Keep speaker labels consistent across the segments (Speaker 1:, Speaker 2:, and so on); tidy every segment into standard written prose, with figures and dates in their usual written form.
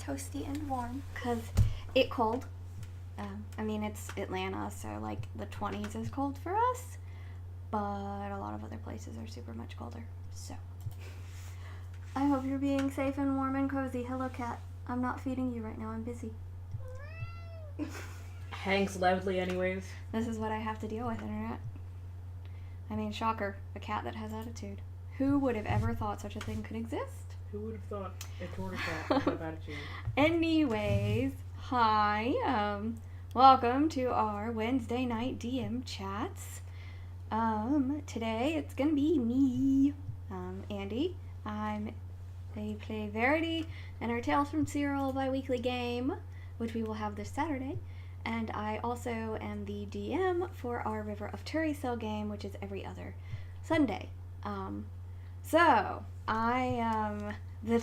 Speaker 1: toasty and warm because it cold. I mean, it's Atlanta, so like the 20s is cold for us, but a lot of other places are super much colder. So I hope you're being safe and warm and cozy. Hello, cat. I'm not feeding you right now. I'm busy.
Speaker 2: Hangs loudly anyways.
Speaker 1: This is what I have to deal with, internet. I mean, shocker. A cat that has attitude. Who would have ever thought such a thing could exist?
Speaker 2: Who would have thought a tortoise cat would have attitude?
Speaker 1: Anyways, hi. Welcome to our Wednesday night DM chats. Today it's gonna be me, Andi. They play Verity and our Tales from Cyril bi-weekly game, which we will have this Saturday. And I also am the DM for our River of Turrycell game, which is every other Sunday.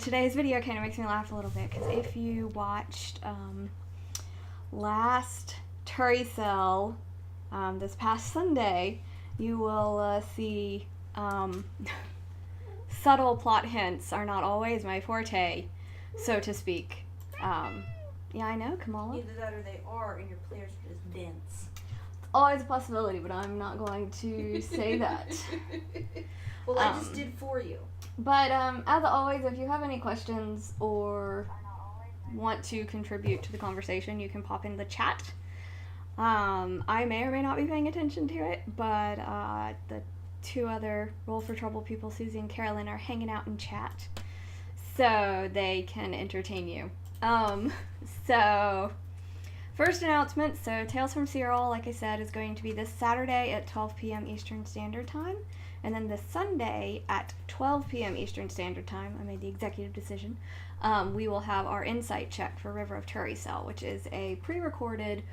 Speaker 1: Today's video kind of makes me laugh a little bit, because if you watched last Turrycell this past Sunday, you will see subtle plot hints are not always my forte, so to speak. Yeah, I know, Kamala.
Speaker 3: Either that or they are, and your players are just dense.
Speaker 1: Always a possibility, but I'm not going to say that.
Speaker 3: Well, I just did for you.
Speaker 1: But as always, if you have any questions or want to contribute to the conversation, you can pop in the chat. I may or may not be paying attention to it, but the two other Roll for Trouble people, Susie and Carolyn, are hanging out in chat, so they can entertain you. So, first announcement, so Tales from Cyril, like I said, is going to be this Saturday at 12 p.m. Eastern Standard Time, and then this Sunday at 12 p.m. Eastern Standard Time, I made the executive decision, we will have our insight check for River of Turrycell, which is a pre-recorded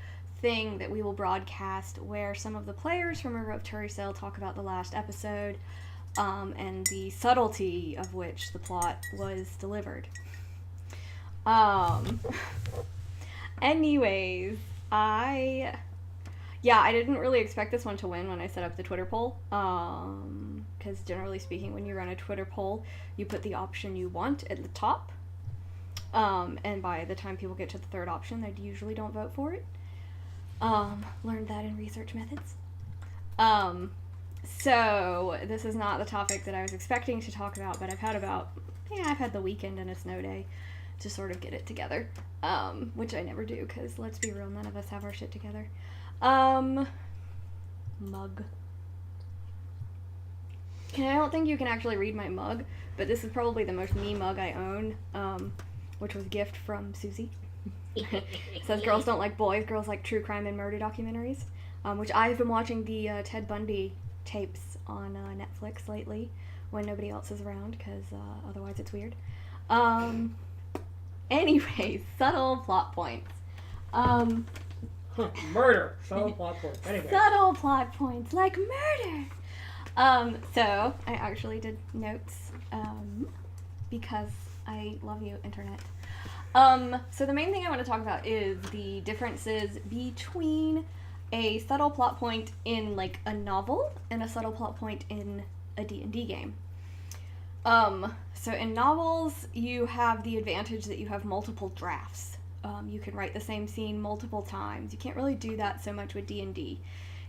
Speaker 1: thing that we will broadcast where some of the players from River of Turrycell talk about the last episode, and the subtlety of which the plot was delivered. Anyways, I didn't really expect this one to win when I set up the Twitter poll, because generally speaking, when you run a Twitter poll, you put the option you want at the top, and by the time people get to the third option, they usually don't vote for it. Learned that in research methods. So this is not the topic that I was expecting to talk about, but I've had the weekend and a snow day to sort of get it together, which I never do, because let's be real, none of us have our shit together. Mug. I don't think you can actually read my mug, but this is probably the most me mug I own, which was a gift from Susie. It says girls don't like boys, girls like true crime and murder documentaries, which I've been watching the Ted Bundy tapes on Netflix lately when nobody else is around, because otherwise it's weird. Anyways, subtle plot points.
Speaker 2: Murder. Subtle plot points. Anyway.
Speaker 1: Subtle plot points, like murder. So I actually did notes, because I love you, internet. So the main thing I want to talk about is the differences between a subtle plot point in, like, a novel and a subtle plot point in a D&D game. So in novels, you have the advantage that you have multiple drafts. You can write the same scene multiple times. You can't really do that so much with D&D.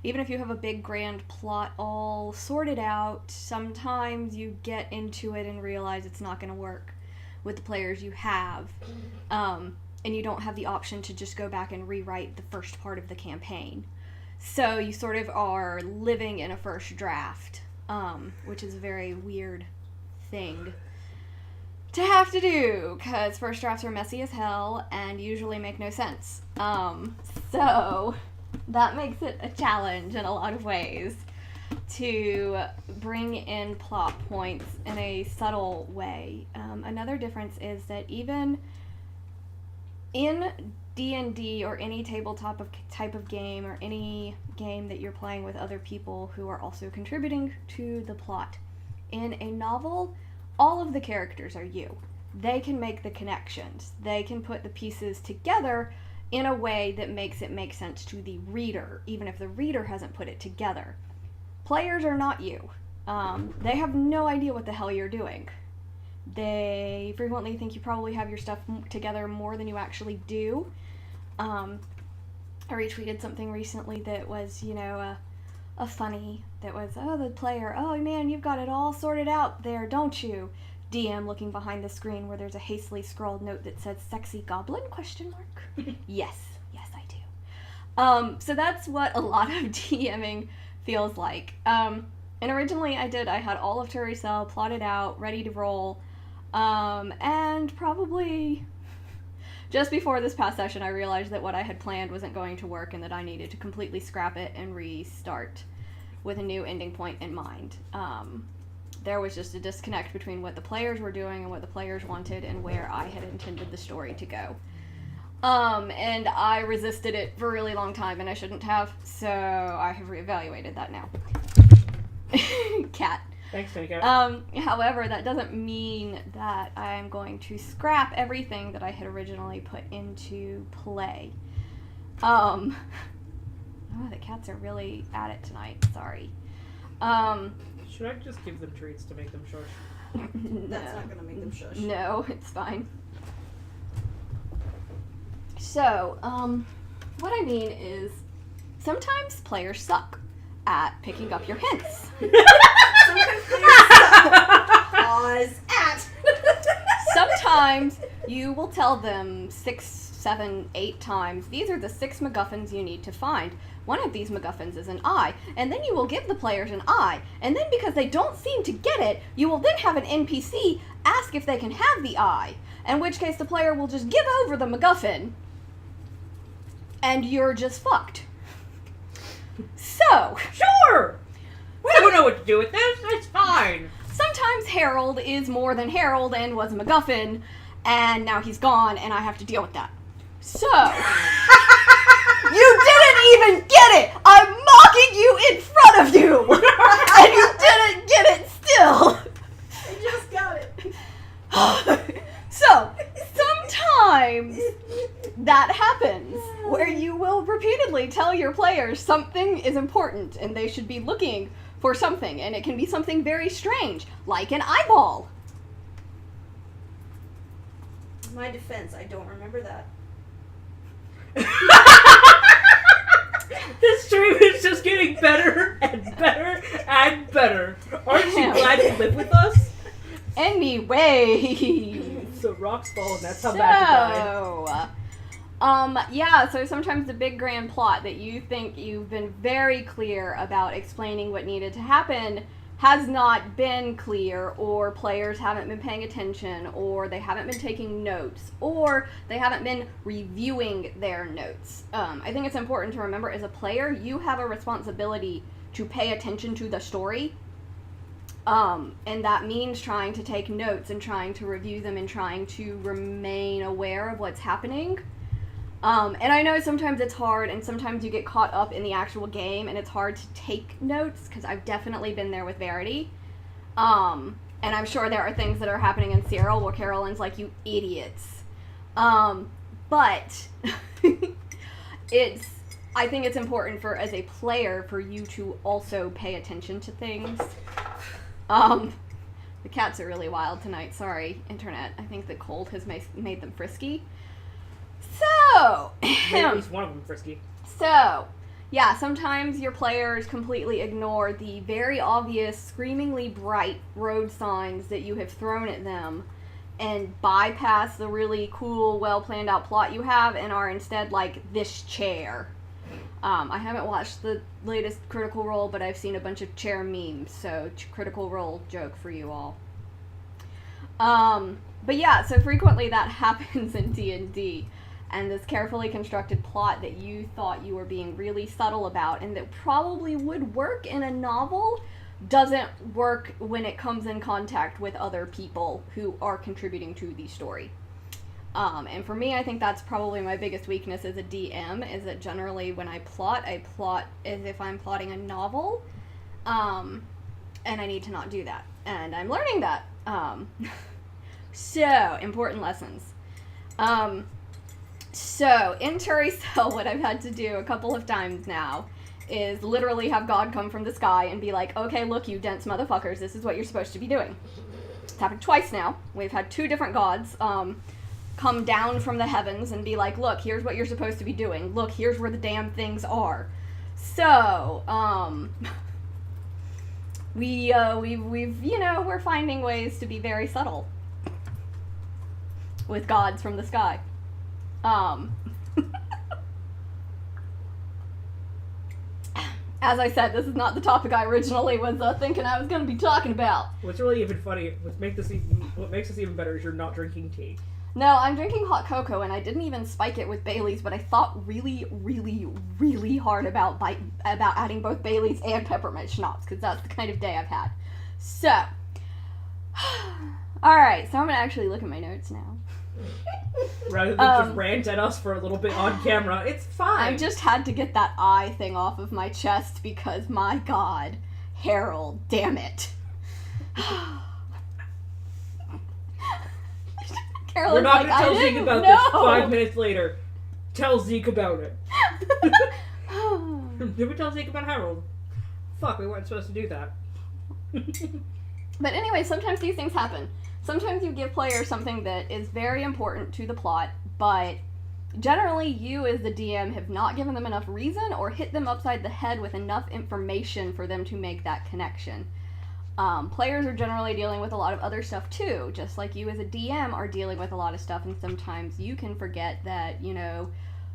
Speaker 1: Even if you have a big grand plot all sorted out, sometimes you get into it and realize it's not going to work with the players you have. And you don't have the option to just go back and rewrite the first part of the campaign. So you sort of are living in a first draft, which is a very weird thing to have to do, because first drafts are messy as hell and usually make no sense. So that makes it a challenge in a lot of ways to bring in plot points in a subtle way. Another difference is that even in D&D or any tabletop type of game, or any game that you're playing with other people who are also contributing to the plot, in a novel, all of the characters are you. They can make the connections. They can put the pieces together in a way that makes it make sense to the reader, even if the reader hasn't put it together. Players are not you. They have no idea what the hell you're doing. They frequently think you probably have your stuff together more than you actually do. I retweeted something recently that was, a funny, that was, oh, the player, oh man, you've got it all sorted out there, don't you? DM looking behind the screen where there's a hastily scrawled note that says sexy goblin, ? Yes, I do. So that's what a lot of DMing feels like. And originally I had all of Turricell plotted out, ready to roll, and probably just before this past session I realized that what I had planned wasn't going to work and that I needed to completely scrap it and restart with a new ending point in mind. There was just a disconnect between what the players were doing and what the players wanted and where I had intended the story to go. And I resisted it for a really long time, and I shouldn't have, so I have reevaluated that now. Cat.
Speaker 2: Thanks, Cat.
Speaker 1: However, that doesn't mean that I'm going to scrap everything that I had originally put into play. Oh, the cats are really at it tonight. Sorry.
Speaker 2: Should I just give them treats to make them shush?
Speaker 3: That's not gonna make them shush.
Speaker 1: No, it's fine. So, what I mean is, sometimes players suck at picking up your hints.
Speaker 3: Sometimes players suck. Pause. At.
Speaker 1: Sometimes you will tell them 6, 7, 8 times, these are the 6 MacGuffins you need to find. One of these MacGuffins is an eye, and then you will give the players an eye, and then because they don't seem to get it, you will then have an NPC ask if they can have the eye, in which case the player will just give over the MacGuffin, and you're just fucked. So,
Speaker 2: Sure! We don't know what to do with this, it's fine!
Speaker 1: sometimes Harold is more than Harold and was a MacGuffin, and now he's gone, and I have to deal with that. So, you didn't even get it! I'm mocking you in front of you! And you didn't get it still!
Speaker 3: I just got it.
Speaker 1: So, sometimes that happens, where you will repeatedly tell your players something is important, and they should be looking for something, and it can be something very strange, like an eyeball.
Speaker 3: In my defense, I don't remember that.
Speaker 2: This stream is just getting better and better and better. Aren't you glad you live with us?
Speaker 1: Anyway.
Speaker 2: So rocks fall and that's how bad you died.
Speaker 1: Yeah, so sometimes the big grand plot that you think you've been very clear about explaining what needed to happen has not been clear, or players haven't been paying attention, or they haven't been taking notes, or they haven't been reviewing their notes. I think it's important to remember, as a player, you have a responsibility to pay attention to the story. And that means trying to take notes and trying to review them and trying to remain aware of what's happening. And I know sometimes it's hard, and sometimes you get caught up in the actual game, and it's hard to take notes, because I've definitely been there with Verity. And I'm sure there are things that are happening in Cyril where Carolyn's like, you idiots. But I think it's important for, as a player, for you to also pay attention to things. The cats are really wild tonight. Sorry, internet. I think the cold has made them frisky. So,
Speaker 2: At least one of them frisky.
Speaker 1: So, yeah, sometimes your players completely ignore the very obvious, screamingly bright road signs that you have thrown at them and bypass the really cool, well-planned out plot you have and are instead like, this chair. I haven't watched the latest Critical Role, but I've seen a bunch of chair memes, so Critical Role joke for you all. But yeah, so frequently that happens in D&D. And this carefully constructed plot that you thought you were being really subtle about and that probably would work in a novel doesn't work when it comes in contact with other people who are contributing to the story. And for me, I think that's probably my biggest weakness as a DM, is that generally when I plot as if I'm plotting a novel, and I need to not do that. And I'm learning that. So, important lessons. So, in Turricell, what I've had to do a couple of times now is literally have God come from the sky and be like, okay, look, you dense motherfuckers, this is what you're supposed to be doing. happened twice now. We've had 2 different gods come down from the heavens and be like, look, here's what you're supposed to be doing. Look, here's where the damn things are. So, we've we're finding ways to be very subtle with gods from the sky. As I said, this is not the topic I originally was thinking I was going to be talking about.
Speaker 2: What's really even funny, what makes this even better is you're not drinking tea.
Speaker 1: No, I'm drinking hot cocoa, and I didn't even spike it with Bailey's, but I thought really, really, really hard about adding both Bailey's and peppermint schnapps, because that's the kind of day I've had. So, alright, so I'm going to actually look at my notes now.
Speaker 2: Rather than just rant at us for a little bit on camera, it's fine.
Speaker 1: I just had to get that eye thing off of my chest, because, my God, Harold, damn it.
Speaker 2: We're not going to tell Zeke about this 5 minutes later. Tell Zeke about it. Did we tell Zeke about Harold? Fuck, we weren't supposed to do that.
Speaker 1: But anyway, sometimes these things happen. Sometimes you give players something that is very important to the plot, but generally you as the DM have not given them enough reason or hit them upside the head with enough information for them to make that connection. Players are generally dealing with a lot of other stuff too, just like you as a DM are dealing with a lot of stuff, and sometimes you can forget that,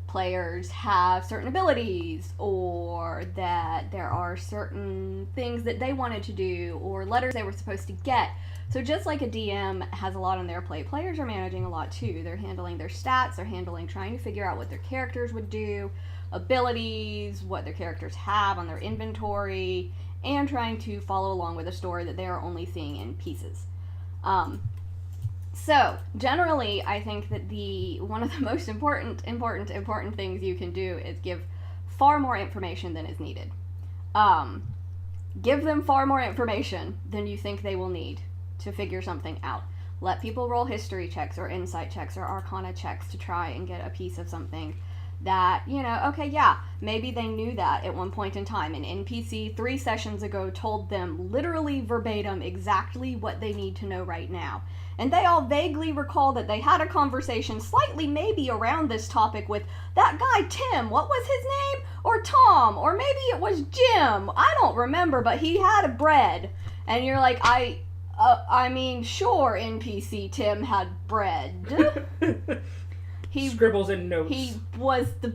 Speaker 1: players have certain abilities, or that there are certain things that they wanted to do, or letters they were supposed to get. So just like a DM has a lot on their plate, players are managing a lot too. They're handling their stats, they're trying to figure out what their characters would do, abilities, what their characters have on their inventory, and trying to follow along with a story that they are only seeing in pieces. So, generally, I think that one of the most important things you can do is give far more information than is needed. Give them far more information than you think they will need to figure something out. Let people roll history checks or insight checks or arcana checks to try and get a piece of something that, okay, yeah, maybe they knew that at one point in time. An NPC 3 sessions ago told them literally verbatim exactly what they need to know right now. And they all vaguely recall that they had a conversation slightly maybe around this topic with that guy Tim, what was his name? Or Tom, or maybe it was Jim. I don't remember, but he had a bread. And you're like, I mean, sure, NPC Tim had bread. He
Speaker 2: scribbles in notes.
Speaker 1: He was the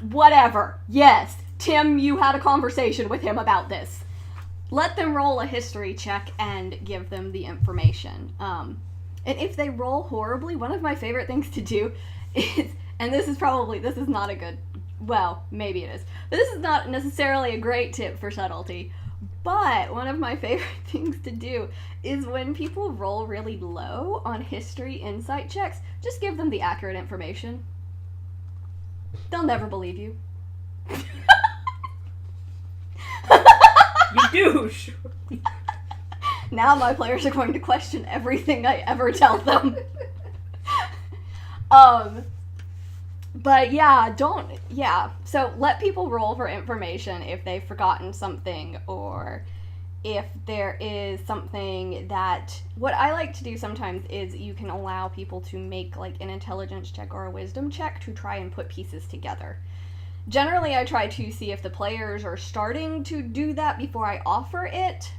Speaker 1: whatever. Yes, Tim, you had a conversation with him about this. Let them roll a history check and give them the information. And if they roll horribly, one of my favorite things to do is, and this is not a good, well, maybe it is, but this is not necessarily a great tip for subtlety, but one of my favorite things to do is when people roll really low on history insight checks, just give them the accurate information. They'll never believe you.
Speaker 2: You douche!
Speaker 1: Now my players are going to question everything I ever tell them. But so let people roll for information if they've forgotten something, or if there is something that, what I like to do sometimes is you can allow people to make like an intelligence check or a wisdom check to try and put pieces together. Generally, I try to see if the players are starting to do that before I offer it,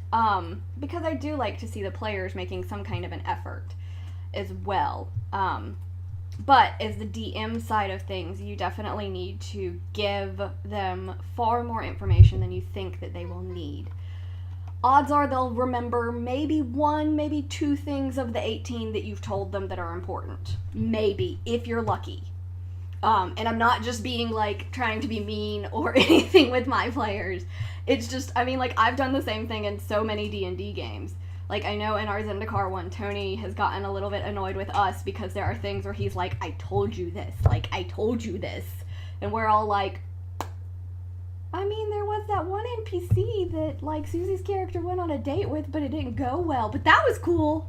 Speaker 1: because I do like to see the players making some kind of an effort as well. But as the DM side of things, you definitely need to give them far more information than you think that they will need. Odds are they'll remember maybe 1, maybe 2 things of the 18 that you've told them that are important. Maybe, if you're lucky. And I'm not just being, like, trying to be mean or anything with my players. It's just, I mean, like, I've done the same thing in so many D&D games. Like, I know in our Zendikar one, Tony has gotten a little bit annoyed with us because there are things where he's like, I told you this. Like, I told you this. And we're all like, I mean, there was that one NPC that, like, Susie's character went on a date with, but it didn't go well. But that was cool.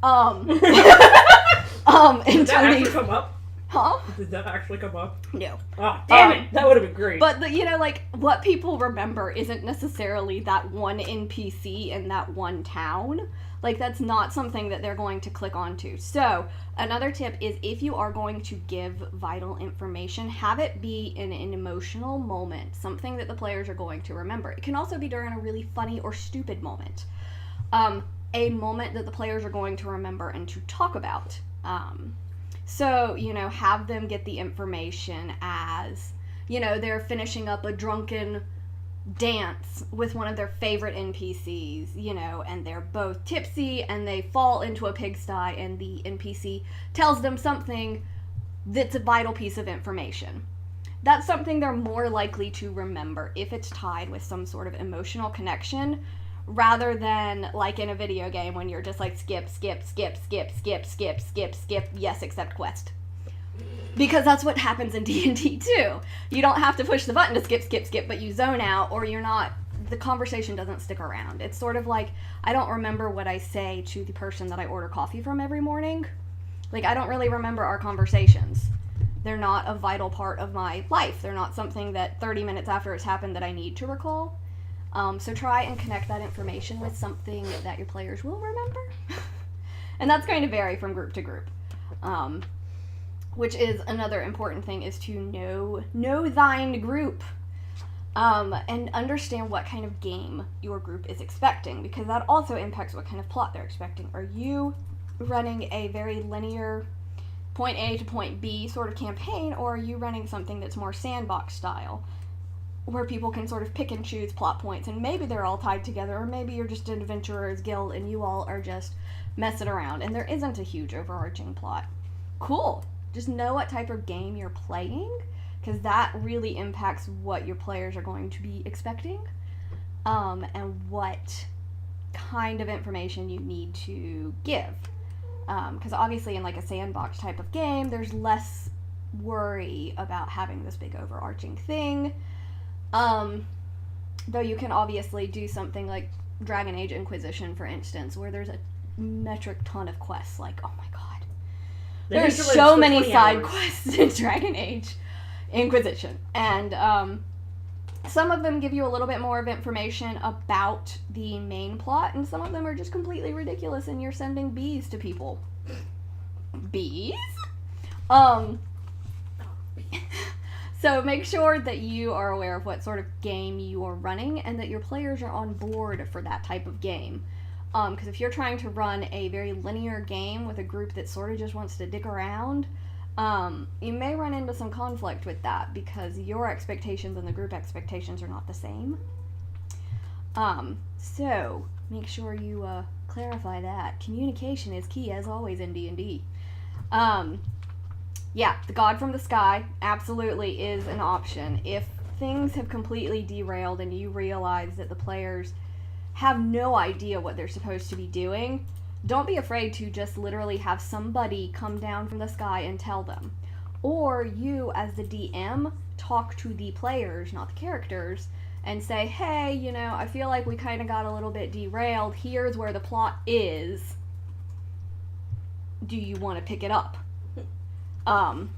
Speaker 1: And
Speaker 2: Did that
Speaker 1: Tony...
Speaker 2: actually come up?
Speaker 1: Huh?
Speaker 2: Did that actually come up?
Speaker 1: No.
Speaker 2: Oh, damn it! That would have been great.
Speaker 1: But, like, what people remember isn't necessarily that one NPC in that one town. Like, that's not something that they're going to click onto. So, another tip is if you are going to give vital information, have it be in an emotional moment, something that the players are going to remember. It can also be during a really funny or stupid moment. A moment that the players are going to remember and to talk about. So, have them get the information as, they're finishing up a drunken dance with one of their favorite NPCs, and they're both tipsy and they fall into a pigsty and the NPC tells them something that's a vital piece of information. That's something they're more likely to remember if it's tied with some sort of emotional connection, rather than like in a video game when you're just like skip, yes, accept quest. Because that's what happens in D&D too. You don't have to push the button to skip, but you zone out, or the conversation doesn't stick around. It's sort of like, I don't remember what I say to the person that I order coffee from every morning. Like, I don't really remember our conversations. They're not a vital part of my life. They're not something that 30 minutes after it's happened that I need to recall. So try and connect that information with something that your players will remember. And that's going to vary from group to group. Which is another important thing, is to know thine group. And understand what kind of game your group is expecting, because that also impacts what kind of plot they're expecting. Are you running a very linear point A to point B sort of campaign, or are you running something that's more sandbox style, where people can sort of pick and choose plot points, and maybe they're all tied together, or maybe you're just an adventurers guild and you all are just messing around and there isn't a huge overarching plot. Cool. Just know what type of game you're playing, because that really impacts what your players are going to be expecting, and what kind of information you need to give. Because obviously in like a sandbox type of game, there's less worry about having this big overarching thing. Though you can obviously do something like Dragon Age Inquisition, for instance, where there's a metric ton of quests. Like, oh my god. There's so many side quests in Dragon Age Inquisition. And some of them give you a little bit more of information about the main plot, and some of them are just completely ridiculous and you're sending bees to people. Bees? So make sure that you are aware of what sort of game you are running and that your players are on board for that type of game. Because if you're trying to run a very linear game with a group that sort of just wants to dick around, you may run into some conflict with that, because your expectations and the group expectations are not the same. So make sure you clarify that. Communication is key, as always, in D&D. Yeah, the God from the Sky absolutely is an option. If things have completely derailed and you realize that the players have no idea what they're supposed to be doing, don't be afraid to just literally have somebody come down from the sky and tell them. Or you, as the DM, talk to the players, not the characters, and say, hey, I feel like we kind of got a little bit derailed. Here's where the plot is. Do you want to pick it up? And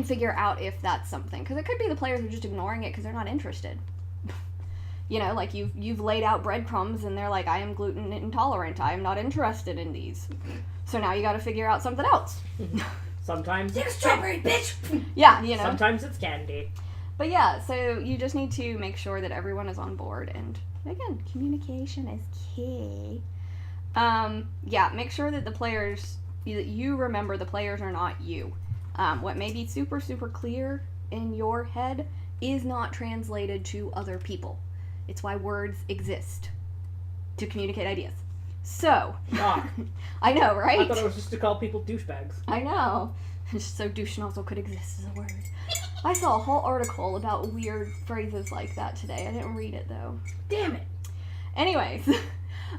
Speaker 1: figure out if that's something. Because it could be the players are just ignoring it because they're not interested. Like you've laid out breadcrumbs and they're like, I am gluten intolerant. I am not interested in these. So now you got to figure out something else.
Speaker 2: Sometimes
Speaker 3: it's strawberry, bitch!
Speaker 1: Yeah,
Speaker 2: Sometimes it's candy.
Speaker 1: But yeah, so you just need to make sure that everyone is on board. And again, communication is key. Yeah, make sure that the players, that you remember the players are not you. What may be super, super clear in your head is not translated to other people. It's why words exist. To communicate ideas. So.
Speaker 2: Doc.
Speaker 1: I know, right?
Speaker 2: I thought it was just to call people douchebags.
Speaker 1: I know. So douche nozzle could exist as a word. I saw a whole article about weird phrases like that today. I didn't read it, though.
Speaker 2: Damn it.
Speaker 1: Anyways.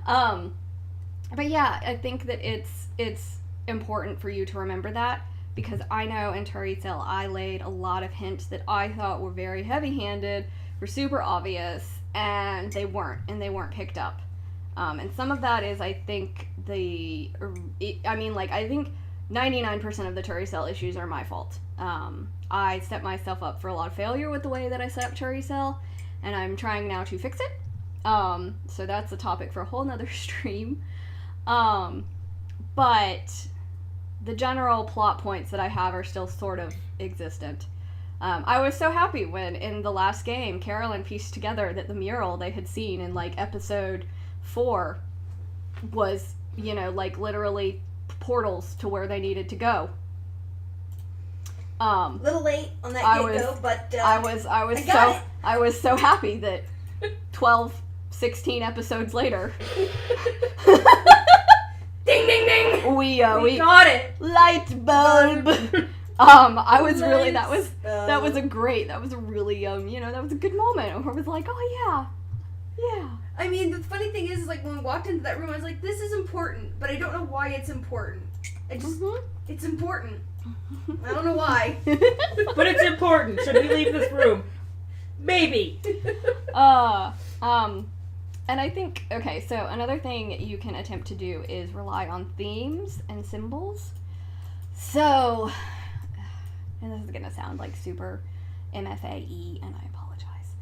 Speaker 1: But yeah, I think that it's important for you to remember that, because I know in Terrycell I laid a lot of hints that I thought were very heavy-handed, were super obvious, and they weren't picked up. And some of that is, I think, I think 99% of the Terrycell issues are my fault. I set myself up for a lot of failure with the way that I set up Terrycell, and I'm trying now to fix it. So that's a topic for a whole nother stream. But the general plot points that I have are still sort of existent. I was so happy when, in the last game, Carolyn pieced together that the mural they had seen in, like, episode 4 was, you know, like, literally portals to where they needed to go.
Speaker 3: A little late on that get-go, but
Speaker 1: I was so happy that 12, 16 episodes later,
Speaker 3: ding, ding, ding.
Speaker 1: we
Speaker 3: got it.
Speaker 1: Light bulb. I was really that was a really that was a good moment. I was like, oh yeah.
Speaker 3: I mean, the funny thing is like when we walked into that room, I was like, this is important, but I don't know why it's important. It's important. I don't know why.
Speaker 2: But it's important. Should we leave this room? Maybe.
Speaker 1: And I think, okay, so another thing you can attempt to do is rely on themes and symbols. So, and this is gonna sound like super MFA-y, and I apologize.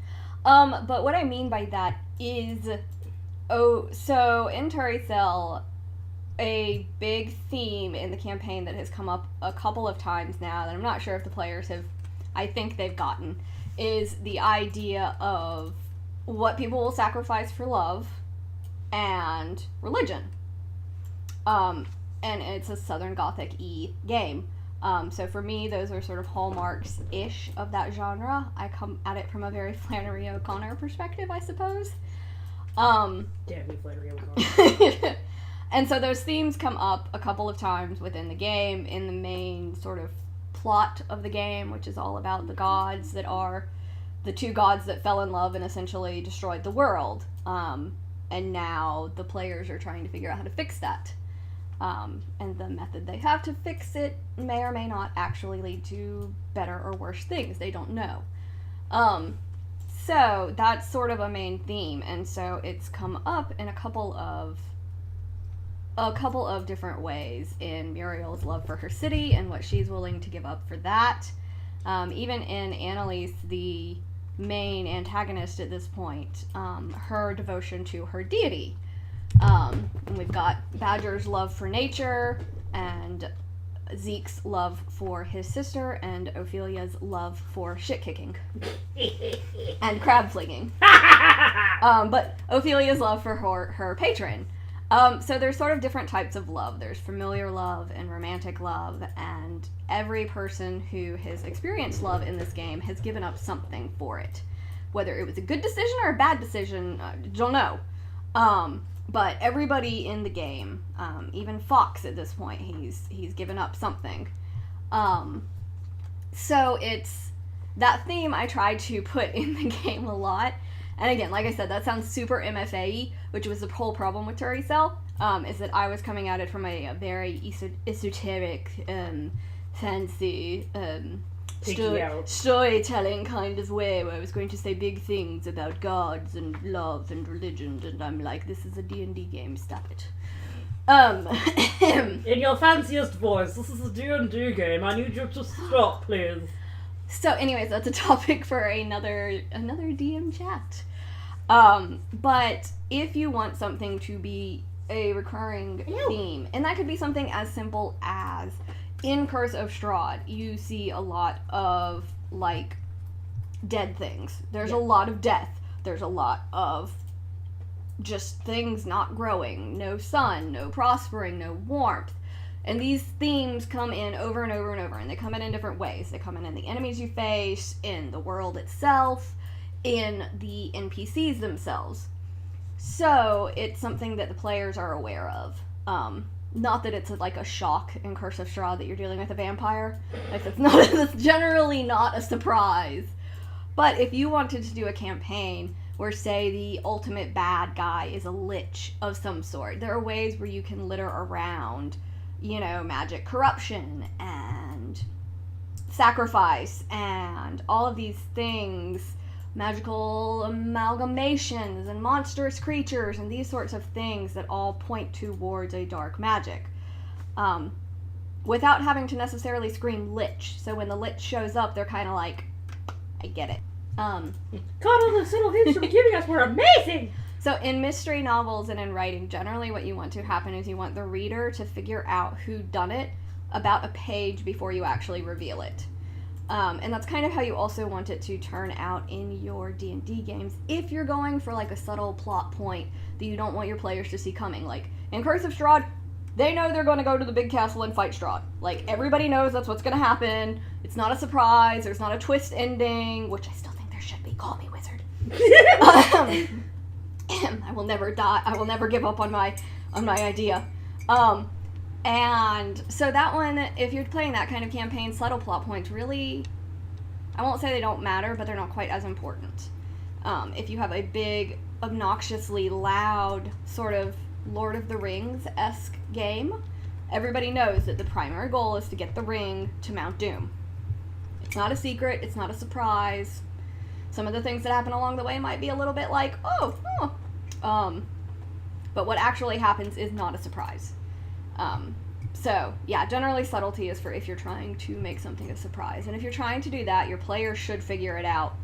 Speaker 1: But what I mean by that is, so in Terrycell, a big theme in the campaign that has come up a couple of times now, that I'm not sure if the players have, I think they've gotten, is the idea of what people will sacrifice for love and religion. And it's a Southern Gothic-y game. So for me, those are sort of hallmarks-ish of that genre. I come at it from a very Flannery O'Connor perspective, I suppose.
Speaker 2: Damn you, Flannery O'Connor.
Speaker 1: And so those themes come up a couple of times within the game, in the main sort of plot of the game, which is all about the gods that are the two gods that fell in love and essentially destroyed the world. And now the players are trying to figure out how to fix that. And the method they have to fix it may or may not actually lead to better or worse things. They don't know. So that's sort of a main theme. And so it's come up in a couple of different ways in Muriel's love for her city and what she's willing to give up for that. Even in Annalise, the main antagonist at this point, her devotion to her deity. And we've got Badger's love for nature, and Zeke's love for his sister, and Ophelia's love for shit-kicking. And crab flinging. But Ophelia's love for her patron. So there's sort of different types of love. There's familiar love and romantic love, and every person who has experienced love in this game has given up something for it. Whether it was a good decision or a bad decision, don't know. But everybody in the game, even Fox at this point, he's given up something. So it's that theme I try to put in the game a lot. And again, like I said, that sounds super MFA-y, which was the whole problem with Terrycell, is that I was coming at it from a very esoteric, fancy, storytelling kind of way, where I was going to say big things about gods and love and religion, and I'm like, this is a D&D game, stop it.
Speaker 2: In your fanciest voice, this is a D&D game, I need you to stop, please.
Speaker 1: So anyways, that's a topic for another DM chat. But if you want something to be a recurring theme, and that could be something as simple as, in Curse of Strahd, you see a lot of, like, dead things. There's a lot of death. There's a lot of just things not growing. No sun, no prospering, no warmth. And these themes come in over and over and over, and they come in different ways. They come in the enemies you face, in the world itself, in the NPCs themselves. So it's something that the players are aware of. Not that it's like a shock in Curse of Strahd that you're dealing with a vampire. Like that's generally not a surprise. But if you wanted to do a campaign where, say, the ultimate bad guy is a lich of some sort, there are ways where you can litter around, you know, magic corruption and sacrifice and all of these things, magical amalgamations and monstrous creatures and these sorts of things that all point towards a dark magic. Without having to necessarily scream lich. So when the lich shows up, they're kind of like, I get it.
Speaker 2: God, all those little hints you're giving us were amazing!
Speaker 1: So in mystery novels and in writing, generally what you want to happen is you want the reader to figure out who done it about a page before you actually reveal it. And that's kind of how you also want it to turn out in your D&D games if you're going for like a subtle plot point that you don't want your players to see coming. Like in Curse of Strahd, they know they're going to go to the big castle and fight Strahd. Like everybody knows that's what's going to happen. It's not a surprise. There's not a twist ending, which I still think there should be. Call me wizard. I will never die. I will never give up on my idea. And so that one, if you're playing that kind of campaign, subtle plot points really, I won't say they don't matter, but they're not quite as important. If you have a big, obnoxiously loud sort of Lord of the Rings-esque game, everybody knows that the primary goal is to get the ring to Mount Doom. It's not a secret. It's not a surprise. Some of the things that happen along the way might be a little bit like, but what actually happens is not a surprise. So, yeah, generally subtlety is for if you're trying to make something a surprise. And if you're trying to do that, your players should figure it out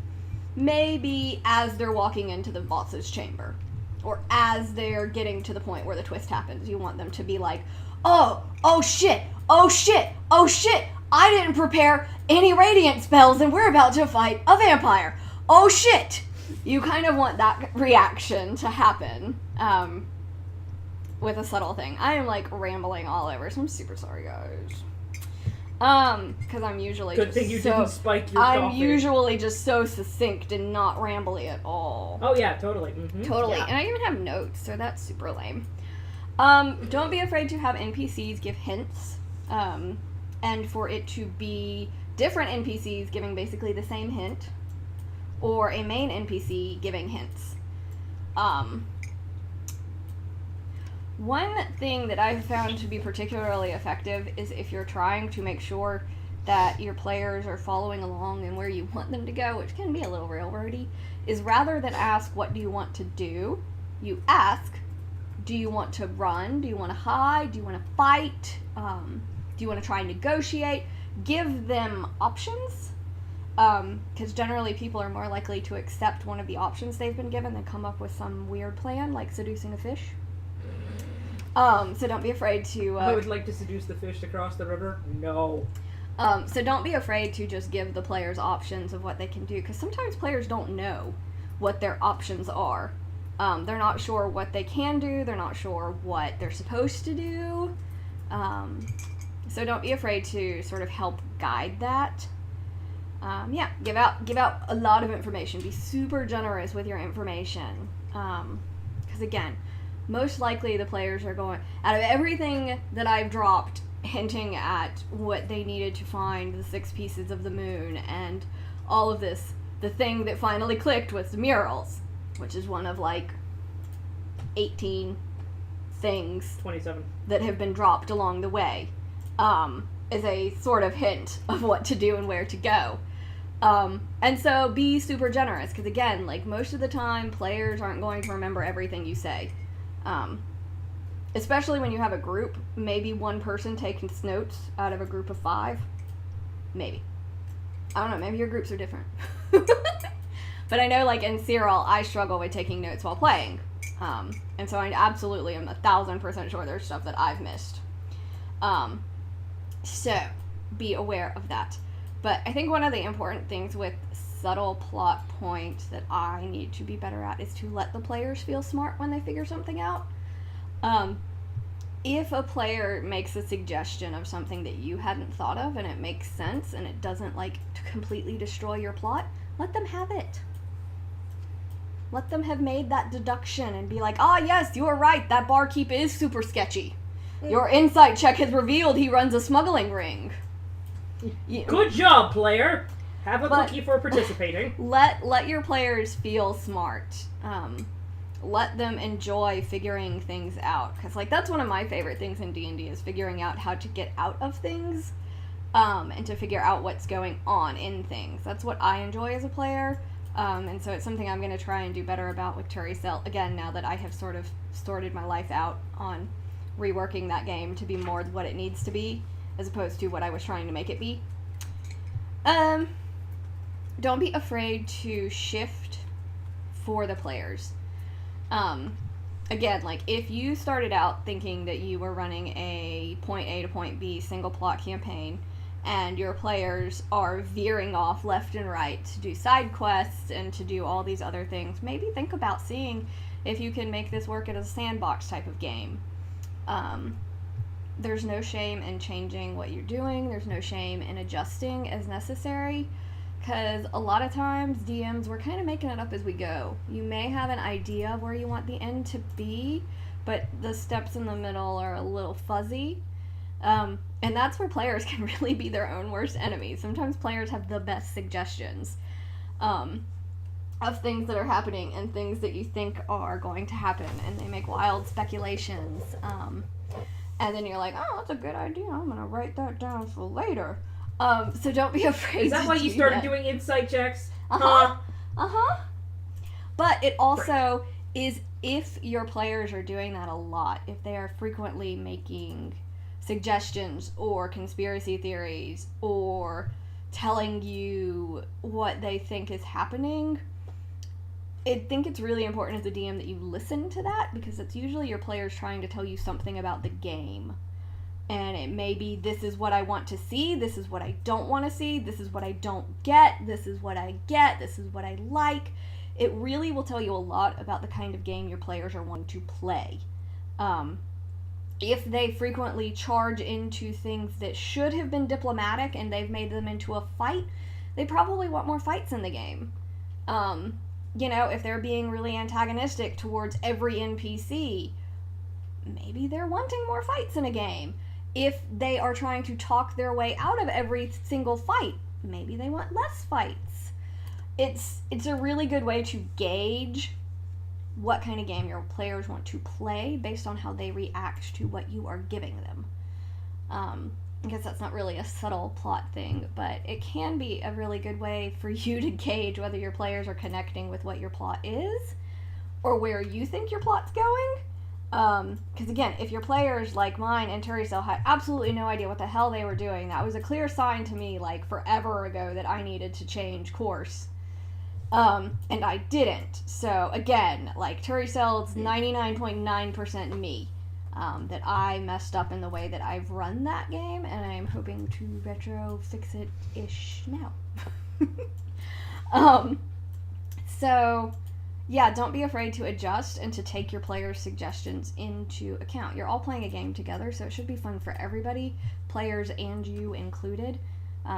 Speaker 1: maybe as they're walking into the boss's chamber. Or as they're getting to the point where the twist happens. You want them to be like, oh shit, I didn't prepare any radiant spells and we're about to fight a vampire. Oh shit! You kind of want that reaction to happen with a subtle thing. I am like rambling all over, so I'm super sorry, guys. Because I'm usually
Speaker 2: Good thing you didn't spike your coffee.
Speaker 1: I'm usually just so succinct and not rambly at all.
Speaker 2: Oh yeah, totally. Mm-hmm.
Speaker 1: Totally.
Speaker 2: Yeah.
Speaker 1: And I even have notes, so that's super lame. Don't be afraid to have NPCs give hints, and for it to be different NPCs giving basically the same hint, or a main NPC giving hints. One thing that I've found to be particularly effective is if you're trying to make sure that your players are following along and where you want them to go, which can be a little railroady, is rather than ask, what do you want to do, you ask, do you want to run? Do you want to hide? Do you want to fight? Do you want to try and negotiate? Give them options, because generally people are more likely to accept one of the options they've been given than come up with some weird plan, like seducing a fish. So don't be afraid to...
Speaker 2: I would like to seduce the fish to cross the river. No.
Speaker 1: So don't be afraid to just give the players options of what they can do, because sometimes players don't know what their options are. They're not sure what they can do. They're not sure what they're supposed to do. So don't be afraid to sort of help guide that. Give out a lot of information. Be super generous with your information. Because again, most likely the players are going, out of everything that I've dropped hinting at what they needed to find the 6 pieces of the moon and all of this, the thing that finally clicked was the murals, which is one of like 18 things
Speaker 2: 27
Speaker 1: that have been dropped along the way, is a sort of hint of what to do and where to go. And so be super generous, because again, like most of the time players aren't going to remember everything you say. Especially when you have a group, maybe one person taking notes out of a group of 5. Maybe. I don't know, maybe your groups are different. But I know, like, in Cyril, I struggle with taking notes while playing. And so I absolutely am 1,000% sure there's stuff that I've missed. So, be aware of that. But I think one of the important things with subtle plot points that I need to be better at is to let the players feel smart when they figure something out. If a player makes a suggestion of something that you hadn't thought of and it makes sense and it doesn't like to completely destroy your plot, let them have it. Let them have made that deduction and be like, yes, you are right, that barkeep is super sketchy. Your insight check has revealed he runs a smuggling ring.
Speaker 2: Good job, player! Have a cookie for participating.
Speaker 1: Let your players feel smart. Let them enjoy figuring things out. Because, like, that's one of my favorite things in D&D is figuring out how to get out of things. And to figure out what's going on in things. That's what I enjoy as a player. And so it's something I'm going to try and do better about with Turicel. Again, now that I have sort of sorted my life out on reworking that game to be more what it needs to be, as opposed to what I was trying to make it be. Don't be afraid to shift for the players. Again, like, if you started out thinking that you were running a point A to point B single plot campaign, and your players are veering off left and right to do side quests and to do all these other things, maybe think about seeing if you can make this work as a sandbox type of game. There's no shame in changing what you're doing. There's no shame in adjusting as necessary, because a lot of times DMs, we're kind of making it up as we go. You may have an idea of where you want the end to be, but the steps in the middle are a little fuzzy. And that's where players can really be their own worst enemies. Sometimes players have the best suggestions of things that are happening and things that you think are going to happen, and they make wild speculations. And then you're like, oh, that's a good idea. I'm going to write that down for later. So don't be afraid.
Speaker 2: Is that why you started doing insight checks?
Speaker 1: But it also is, if your players are doing that a lot, if they are frequently making suggestions or conspiracy theories or telling you what they think is happening, I think it's really important as a DM that you listen to that, because it's usually your players trying to tell you something about the game. And it may be, this is what I want to see, this is what I don't want to see, this is what I don't get, this is what I get, this is what I like. It really will tell you a lot about the kind of game your players are wanting to play. If they frequently charge into things that should have been diplomatic and they've made them into a fight, they probably want more fights in the game. If they're being really antagonistic towards every NPC, maybe they're wanting more fights in a game. If they are trying to talk their way out of every single fight, maybe they want less fights. It's a really good way to gauge what kind of game your players want to play based on how they react to what you are giving them. I guess that's not really a subtle plot thing, but it can be a really good way for you to gauge whether your players are connecting with what your plot is or where you think your plot's going. Because again, if your players, like mine and Terrycell, had absolutely no idea what the hell they were doing, that was a clear sign to me, like, forever ago, that I needed to change course. And I didn't. So again, like, Terrycell's 99.9% me. That I messed up in the way that I've run that game, and I'm hoping to retro fix it-ish now. So, yeah, don't be afraid to adjust and to take your players' suggestions into account. You're all playing a game together, so it should be fun for everybody, players and you included.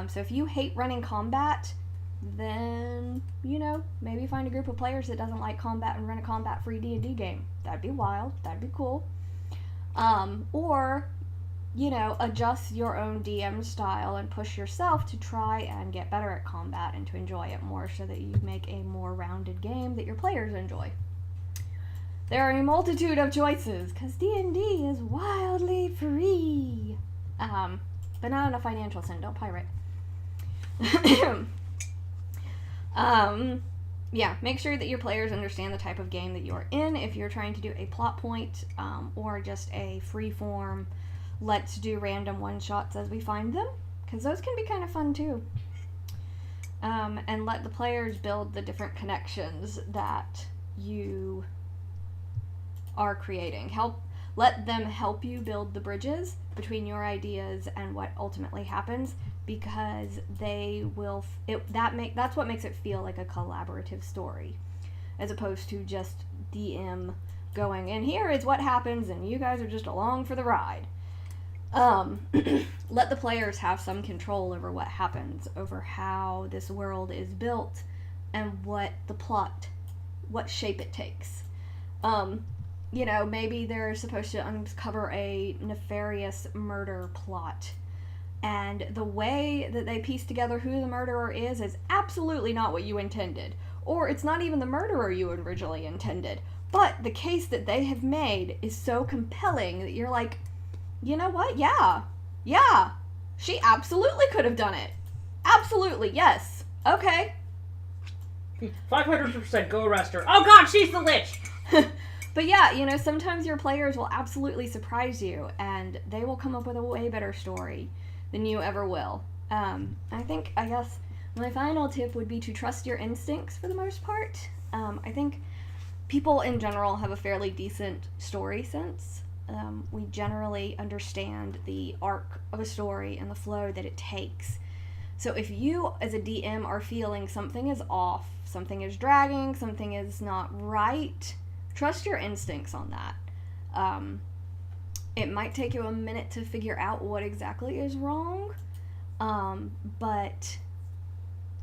Speaker 1: So if you hate running combat, then, maybe find a group of players that doesn't like combat and run a combat-free D&D game. That'd be wild. That'd be cool. Or, adjust your own DM style and push yourself to try and get better at combat and to enjoy it more so that you make a more rounded game that your players enjoy. There are a multitude of choices, because D&D is wildly free. But not in a financial sense. Don't pirate. Yeah, make sure that your players understand the type of game that you're in. If you're trying to do a plot point, or just a free-form, let's do random one-shots as we find them, because those can be kind of fun too. And let the players build the different connections that you are creating. Let them help you build the bridges between your ideas and what ultimately happens, because that's what makes it feel like a collaborative story, as opposed to just DM going, and here is what happens, and you guys are just along for the ride. Let the players have some control over what happens, over how this world is built, and what shape it takes. Maybe they're supposed to uncover a nefarious murder plot, and the way that they piece together who the murderer is absolutely not what you intended. Or it's not even the murderer you originally intended. But the case that they have made is so compelling that you're like, you know what? Yeah. She absolutely could have done it. Absolutely, yes. Okay.
Speaker 2: 500% go arrest her. Oh god, she's the lich!
Speaker 1: But yeah, sometimes your players will absolutely surprise you, and they will come up with a way better story than you ever will. I guess my final tip would be to trust your instincts for the most part. I think people in general have a fairly decent story sense. We generally understand the arc of a story and the flow that it takes. So if you, as a DM, are feeling something is off, something is dragging, something is not right, trust your instincts on that. It might take you a minute to figure out what exactly is wrong, but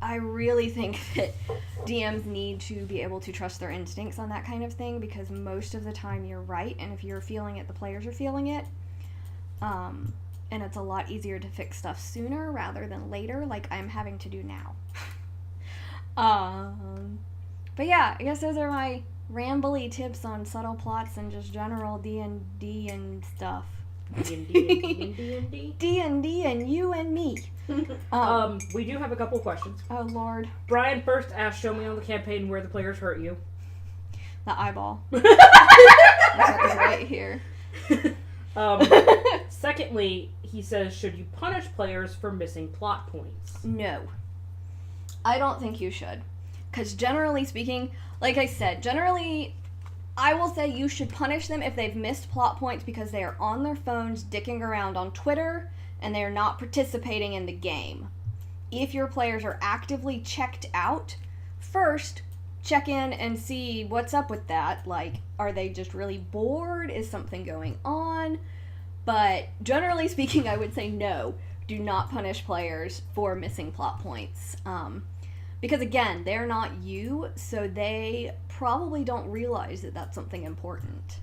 Speaker 1: I really think that DMs need to be able to trust their instincts on that kind of thing, because most of the time you're right, and if you're feeling it, the players are feeling it. And it's a lot easier to fix stuff sooner rather than later, like I'm having to do now. But yeah, I guess those are my rambly tips on subtle plots and just general D&D and stuff.
Speaker 2: D&D?
Speaker 1: D&D and you and me.
Speaker 2: We do have a couple questions.
Speaker 1: Oh, Lord.
Speaker 2: Brian first asked, show me on the campaign where the players hurt you.
Speaker 1: The eyeball. It's right here.
Speaker 2: Secondly, he says, should you punish players for missing plot points?
Speaker 1: No. I don't think you should. Because generally speaking, like I said, generally, I will say you should punish them if they've missed plot points because they are on their phones dicking around on Twitter and they are not participating in the game. If your players are actively checked out, first, check in and see what's up with that. Like, are they just really bored? Is something going on? But generally speaking, I would say no. Do not punish players for missing plot points. Because again, they're not you, so they probably don't realize that that's something important.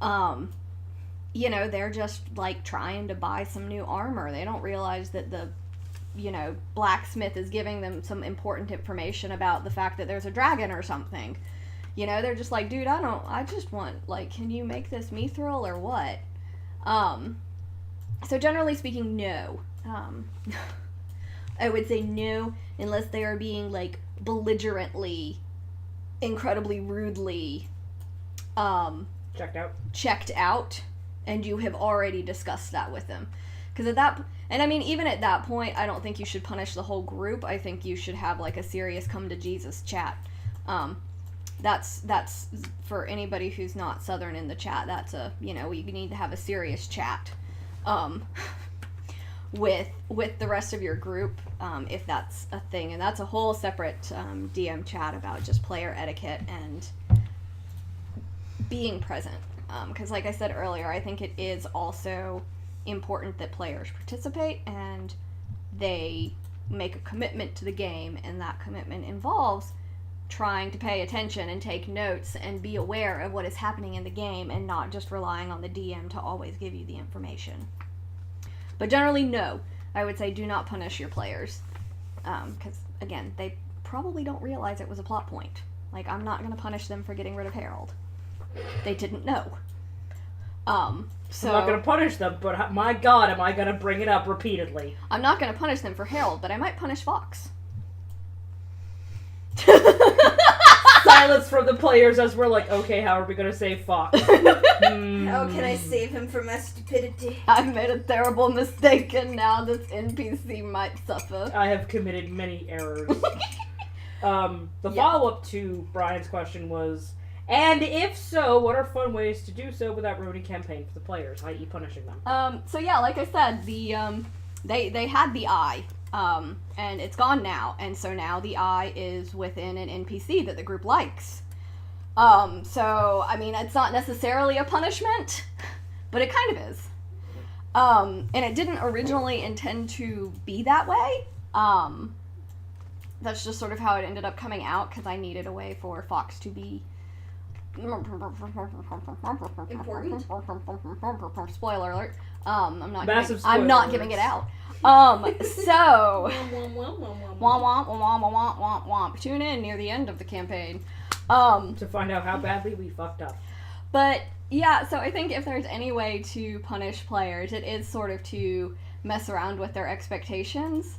Speaker 1: You know, they're just like trying to buy some new armor. They don't realize that the, you know, blacksmith is giving them some important information about the fact that there's a dragon or something. You know, they're just like, dude, I just want, like, can you make this mithril or what? So generally speaking, no. I would say no, unless they are being, like, belligerently, incredibly rudely, checked out, and you have already discussed that with them. Because at that, and I mean, even at that point, I don't think you should punish the whole group. I think you should have, like, a serious come to Jesus chat. That's for anybody who's not Southern in the chat, that's a, you know, you need to have a serious chat, with the rest of your group, if that's a thing, and that's a whole separate DM chat about just player etiquette and being present, because like I said earlier, I think it is also important that players participate and they make a commitment to the game, and that commitment involves trying to pay attention and take notes and be aware of what is happening in the game and not just relying on the DM to always give you the information. But generally, no. I would say do not punish your players. Because, again, they probably don't realize it was a plot point. Like, I'm not going to punish them for getting rid of Harold. They didn't know. So
Speaker 2: I'm not going to punish them, but my God, am I going to bring it up repeatedly.
Speaker 1: I'm not going to punish them for Harold, but I might punish Fox.
Speaker 2: Silence from the players as we're like, okay, how are we going to save Fox?
Speaker 3: How can I save him from my stupidity?
Speaker 1: I've made a terrible mistake, and now this NPC might suffer.
Speaker 2: I have committed many errors. The follow-up to Brian's question was, and if so, what are fun ways to do so without ruining campaign for the players, i.e. punishing them?
Speaker 1: So yeah, like I said, the they had the eye. And it's gone now, and so now the eye is within an NPC that the group likes. So, I mean, it's not necessarily a punishment, but it kind of is. And it didn't originally intend to be that way. That's just sort of how it ended up coming out, because I needed a way for Fox to be
Speaker 3: important.
Speaker 1: Spoiler alert. I'm not giving it out. So womp. Tune in near the end of the campaign
Speaker 2: to find out how badly we fucked up.
Speaker 1: But yeah, so I think if there's any way to punish players, it is sort of to mess around with their expectations.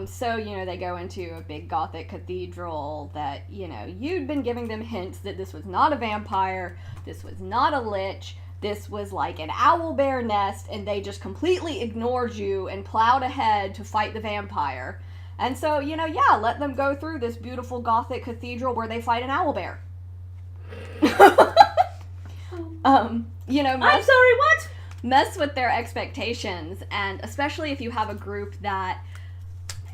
Speaker 1: So, you know, they go into a big gothic cathedral that, you know, you'd been giving them hints that this was not a vampire, this was not a lich, this was like an owlbear nest, and they just completely ignored you and plowed ahead to fight the vampire. And so, you know, yeah, let them go through this beautiful gothic cathedral where they fight an owlbear. You know,
Speaker 2: I'm sorry, what?
Speaker 1: Mess with their expectations, and especially if you have a group that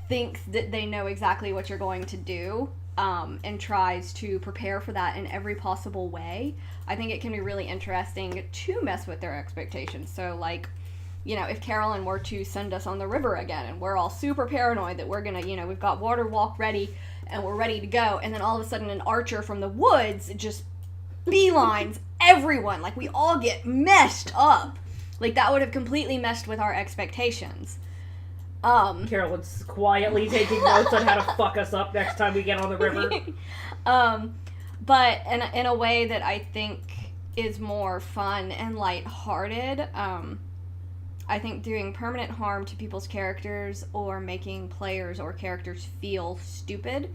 Speaker 1: thinks that they know exactly what you're going to do, and tries to prepare for that in every possible way. I think it can be really interesting to mess with their expectations. So, like, you know, if Carolyn were to send us on the river again, and we're all super paranoid that we're gonna, you know, we've got water walk ready, and we're ready to go, and then all of a sudden an archer from the woods just beelines everyone. Like, we all get messed up. Like, that would have completely messed with our expectations.
Speaker 2: Carolyn's quietly taking notes on how to fuck us up next time we get on the river.
Speaker 1: But in a way that I think is more fun and lighthearted, I think doing permanent harm to people's characters or making players or characters feel stupid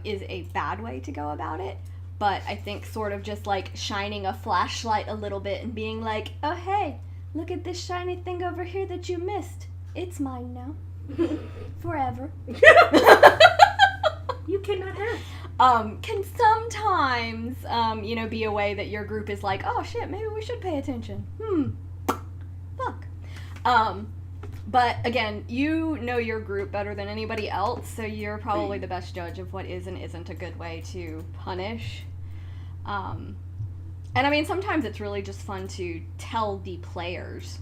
Speaker 1: is a bad way to go about it. But I think sort of just like shining a flashlight a little bit and being like, oh hey, look at this shiny thing over here that you missed. It's mine now. Forever.
Speaker 2: You cannot have.
Speaker 1: Can sometimes, you know, be a way that your group is like, oh shit, maybe we should pay attention. Fuck. But again, you know your group better than anybody else, so you're probably the best judge of what is and isn't a good way to punish. And I mean, sometimes it's really just fun to tell the players,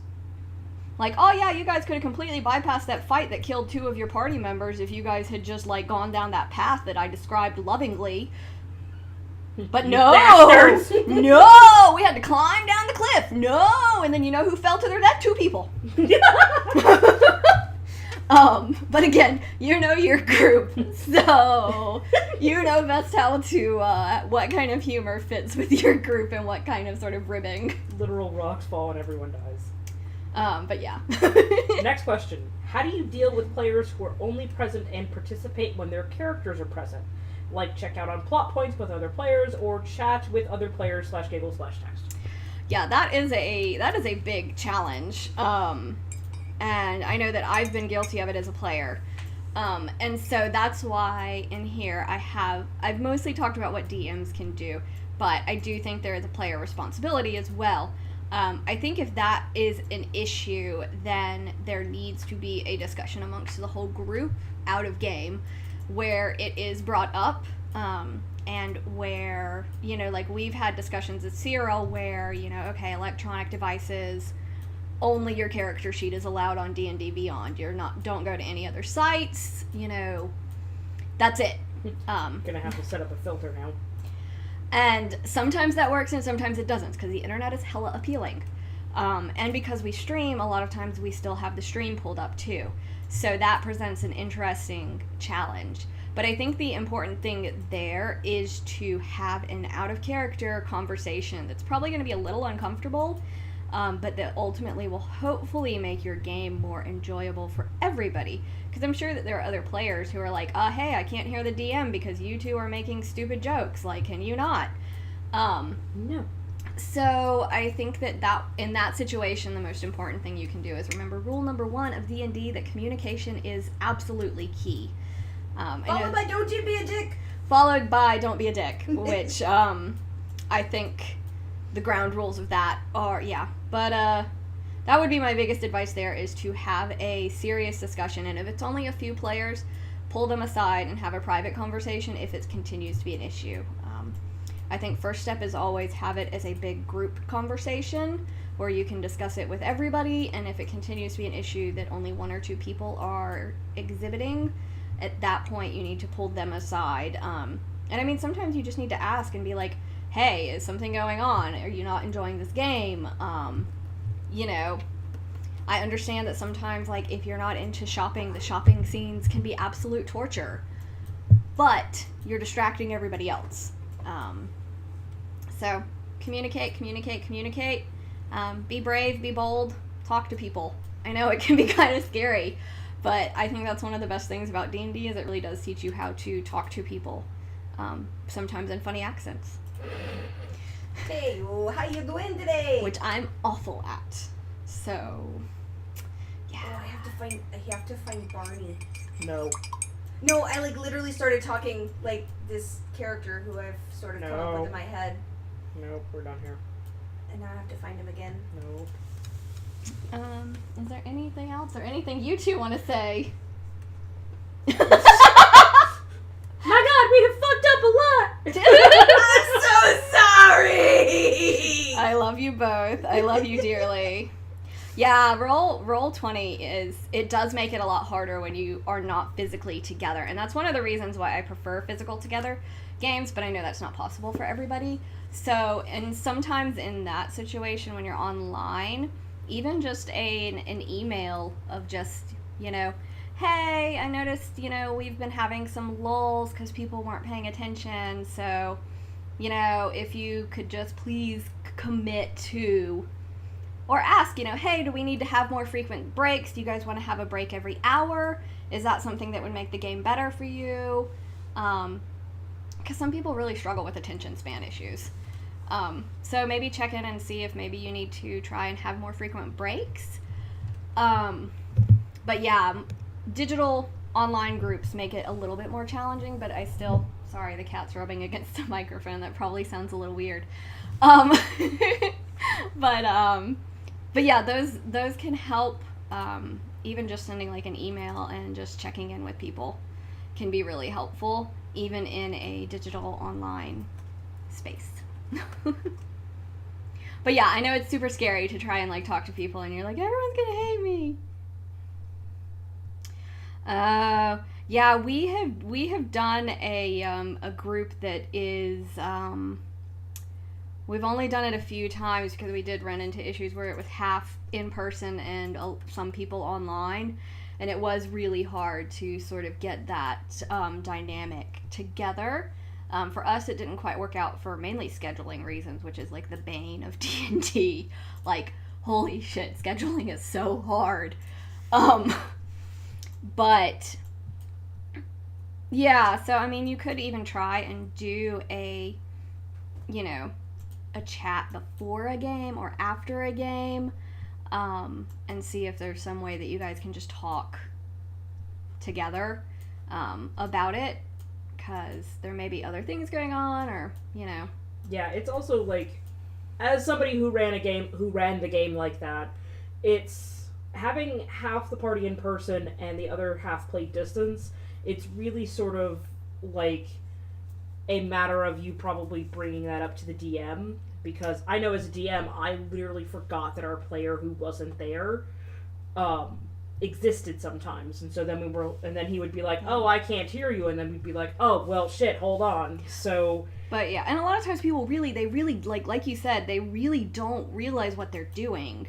Speaker 1: like, oh yeah, you guys could have completely bypassed that fight that killed 2 of your party members if you guys had just, like, gone down that path that I described lovingly. But no!
Speaker 2: Bastards.
Speaker 1: No! We had to climb down the cliff! No! And then you know who fell to their death? 2 people. But again, you know your group, so you know best how to, what kind of humor fits with your group and what kind of sort of ribbing.
Speaker 2: Literal rocks fall and everyone dies.
Speaker 1: But yeah.
Speaker 2: Next question. How do you deal with players who are only present and participate when their characters are present? Like check out on plot points with other players or chat with other players /giggle/text.
Speaker 1: Yeah, that is a big challenge. And I know that I've been guilty of it as a player. And so that's why in here I've mostly talked about what DMs can do, but I do think there is a player responsibility as well. I think if that is an issue, then there needs to be a discussion amongst the whole group out of game where it is brought up, and where, you know, like we've had discussions at Cyril where, you know, okay, electronic devices, only your character sheet is allowed on D&D Beyond. Don't go to any other sites, you know, that's it.
Speaker 2: Gonna have to set up a filter now.
Speaker 1: And sometimes that works and sometimes it doesn't, because the internet is hella appealing. And because we stream, a lot of times we still have the stream pulled up too. So that presents an interesting challenge. But I think the important thing there is to have an out-of-character conversation that's probably going to be a little uncomfortable, but that ultimately will hopefully make your game more enjoyable for everybody. Because I'm sure that there are other players who are like, hey, I can't hear the DM because you two are making stupid jokes. Like, can you not?
Speaker 2: No.
Speaker 1: So I think that in that situation, the most important thing you can do is remember rule number 1 of D&D, that communication is absolutely key.
Speaker 3: Followed by don't you be a dick.
Speaker 1: Followed by don't be a dick, which I think the ground rules of that are, yeah. But that would be my biggest advice there, is to have a serious discussion. And if it's only a few players, pull them aside and have a private conversation if it continues to be an issue. I think first step is always have it as a big group conversation where you can discuss it with everybody, and if it continues to be an issue that only 1 or 2 people are exhibiting, at that point you need to pull them aside. And I mean, sometimes you just need to ask and be like, hey, is something going on? Are you not enjoying this game? You know, I understand that sometimes, like, if you're not into shopping, the shopping scenes can be absolute torture, but you're distracting everybody else. So communicate, be brave, be bold, talk to people. I know it can be kind of scary, but I think that's one of the best things about D&D is it really does teach you how to talk to people, sometimes in funny accents.
Speaker 3: Hey, how you doing today?
Speaker 1: Which I'm awful at. So, yeah.
Speaker 3: Oh, I have to find Barney.
Speaker 2: No.
Speaker 3: No, I like literally started talking like this character who I've sort of come up with in my head.
Speaker 2: Nope, we're done here.
Speaker 3: And now I have to find him again.
Speaker 2: Nope.
Speaker 1: Is there anything else or anything you two want to say?
Speaker 2: My God, we have fucked up a lot.
Speaker 3: I'm so sorry.
Speaker 1: I love you both. I love you dearly. Yeah, roll 20 it does make it a lot harder when you are not physically together, and that's one of the reasons why I prefer physical together games, but I know that's not possible for everybody. So, and sometimes in that situation when you're online, even just an email of just, hey, I noticed, we've been having some lulls because people weren't paying attention, so, if you could just please commit to, or ask, hey, do we need to have more frequent breaks? Do you guys want to have a break every hour? Is that something that would make the game better for you? Because some people really struggle with attention span issues. So maybe check in and see if maybe you need to try and have more frequent breaks. But yeah, digital online groups make it a little bit more challenging, but I still, sorry, the cat's rubbing against the microphone. That probably sounds a little weird. But yeah, those can help. Even just sending like an email and just checking in with people can be really helpful, even in a digital online space. But yeah, I know it's super scary to try and like talk to people and you're like, everyone's gonna hate me. Yeah, we have done a group that is we've only done it a few times because we did run into issues where it was half in person and some people online, and it was really hard to sort of get that dynamic together. For us, it didn't quite work out for mainly scheduling reasons, which is like the bane of D&D. Like, holy shit, scheduling is so hard. But yeah, so I mean, you could even try and do a chat before a game or after a game, and see if there's some way that you guys can just talk together about it, because there may be other things going on, or
Speaker 2: Yeah, it's also like, as somebody who ran the game like that, it's having half the party in person and the other half play distance. It's really sort of like a matter of you probably bringing that up to the DM, because I know as a DM, I literally forgot that our player who wasn't there existed sometimes, and so then then he would be like, "Oh, I can't hear you," and then we'd be like, "Oh, well, shit, hold on." So,
Speaker 1: but yeah, and a lot of times people really like you said, they really don't realize what they're doing.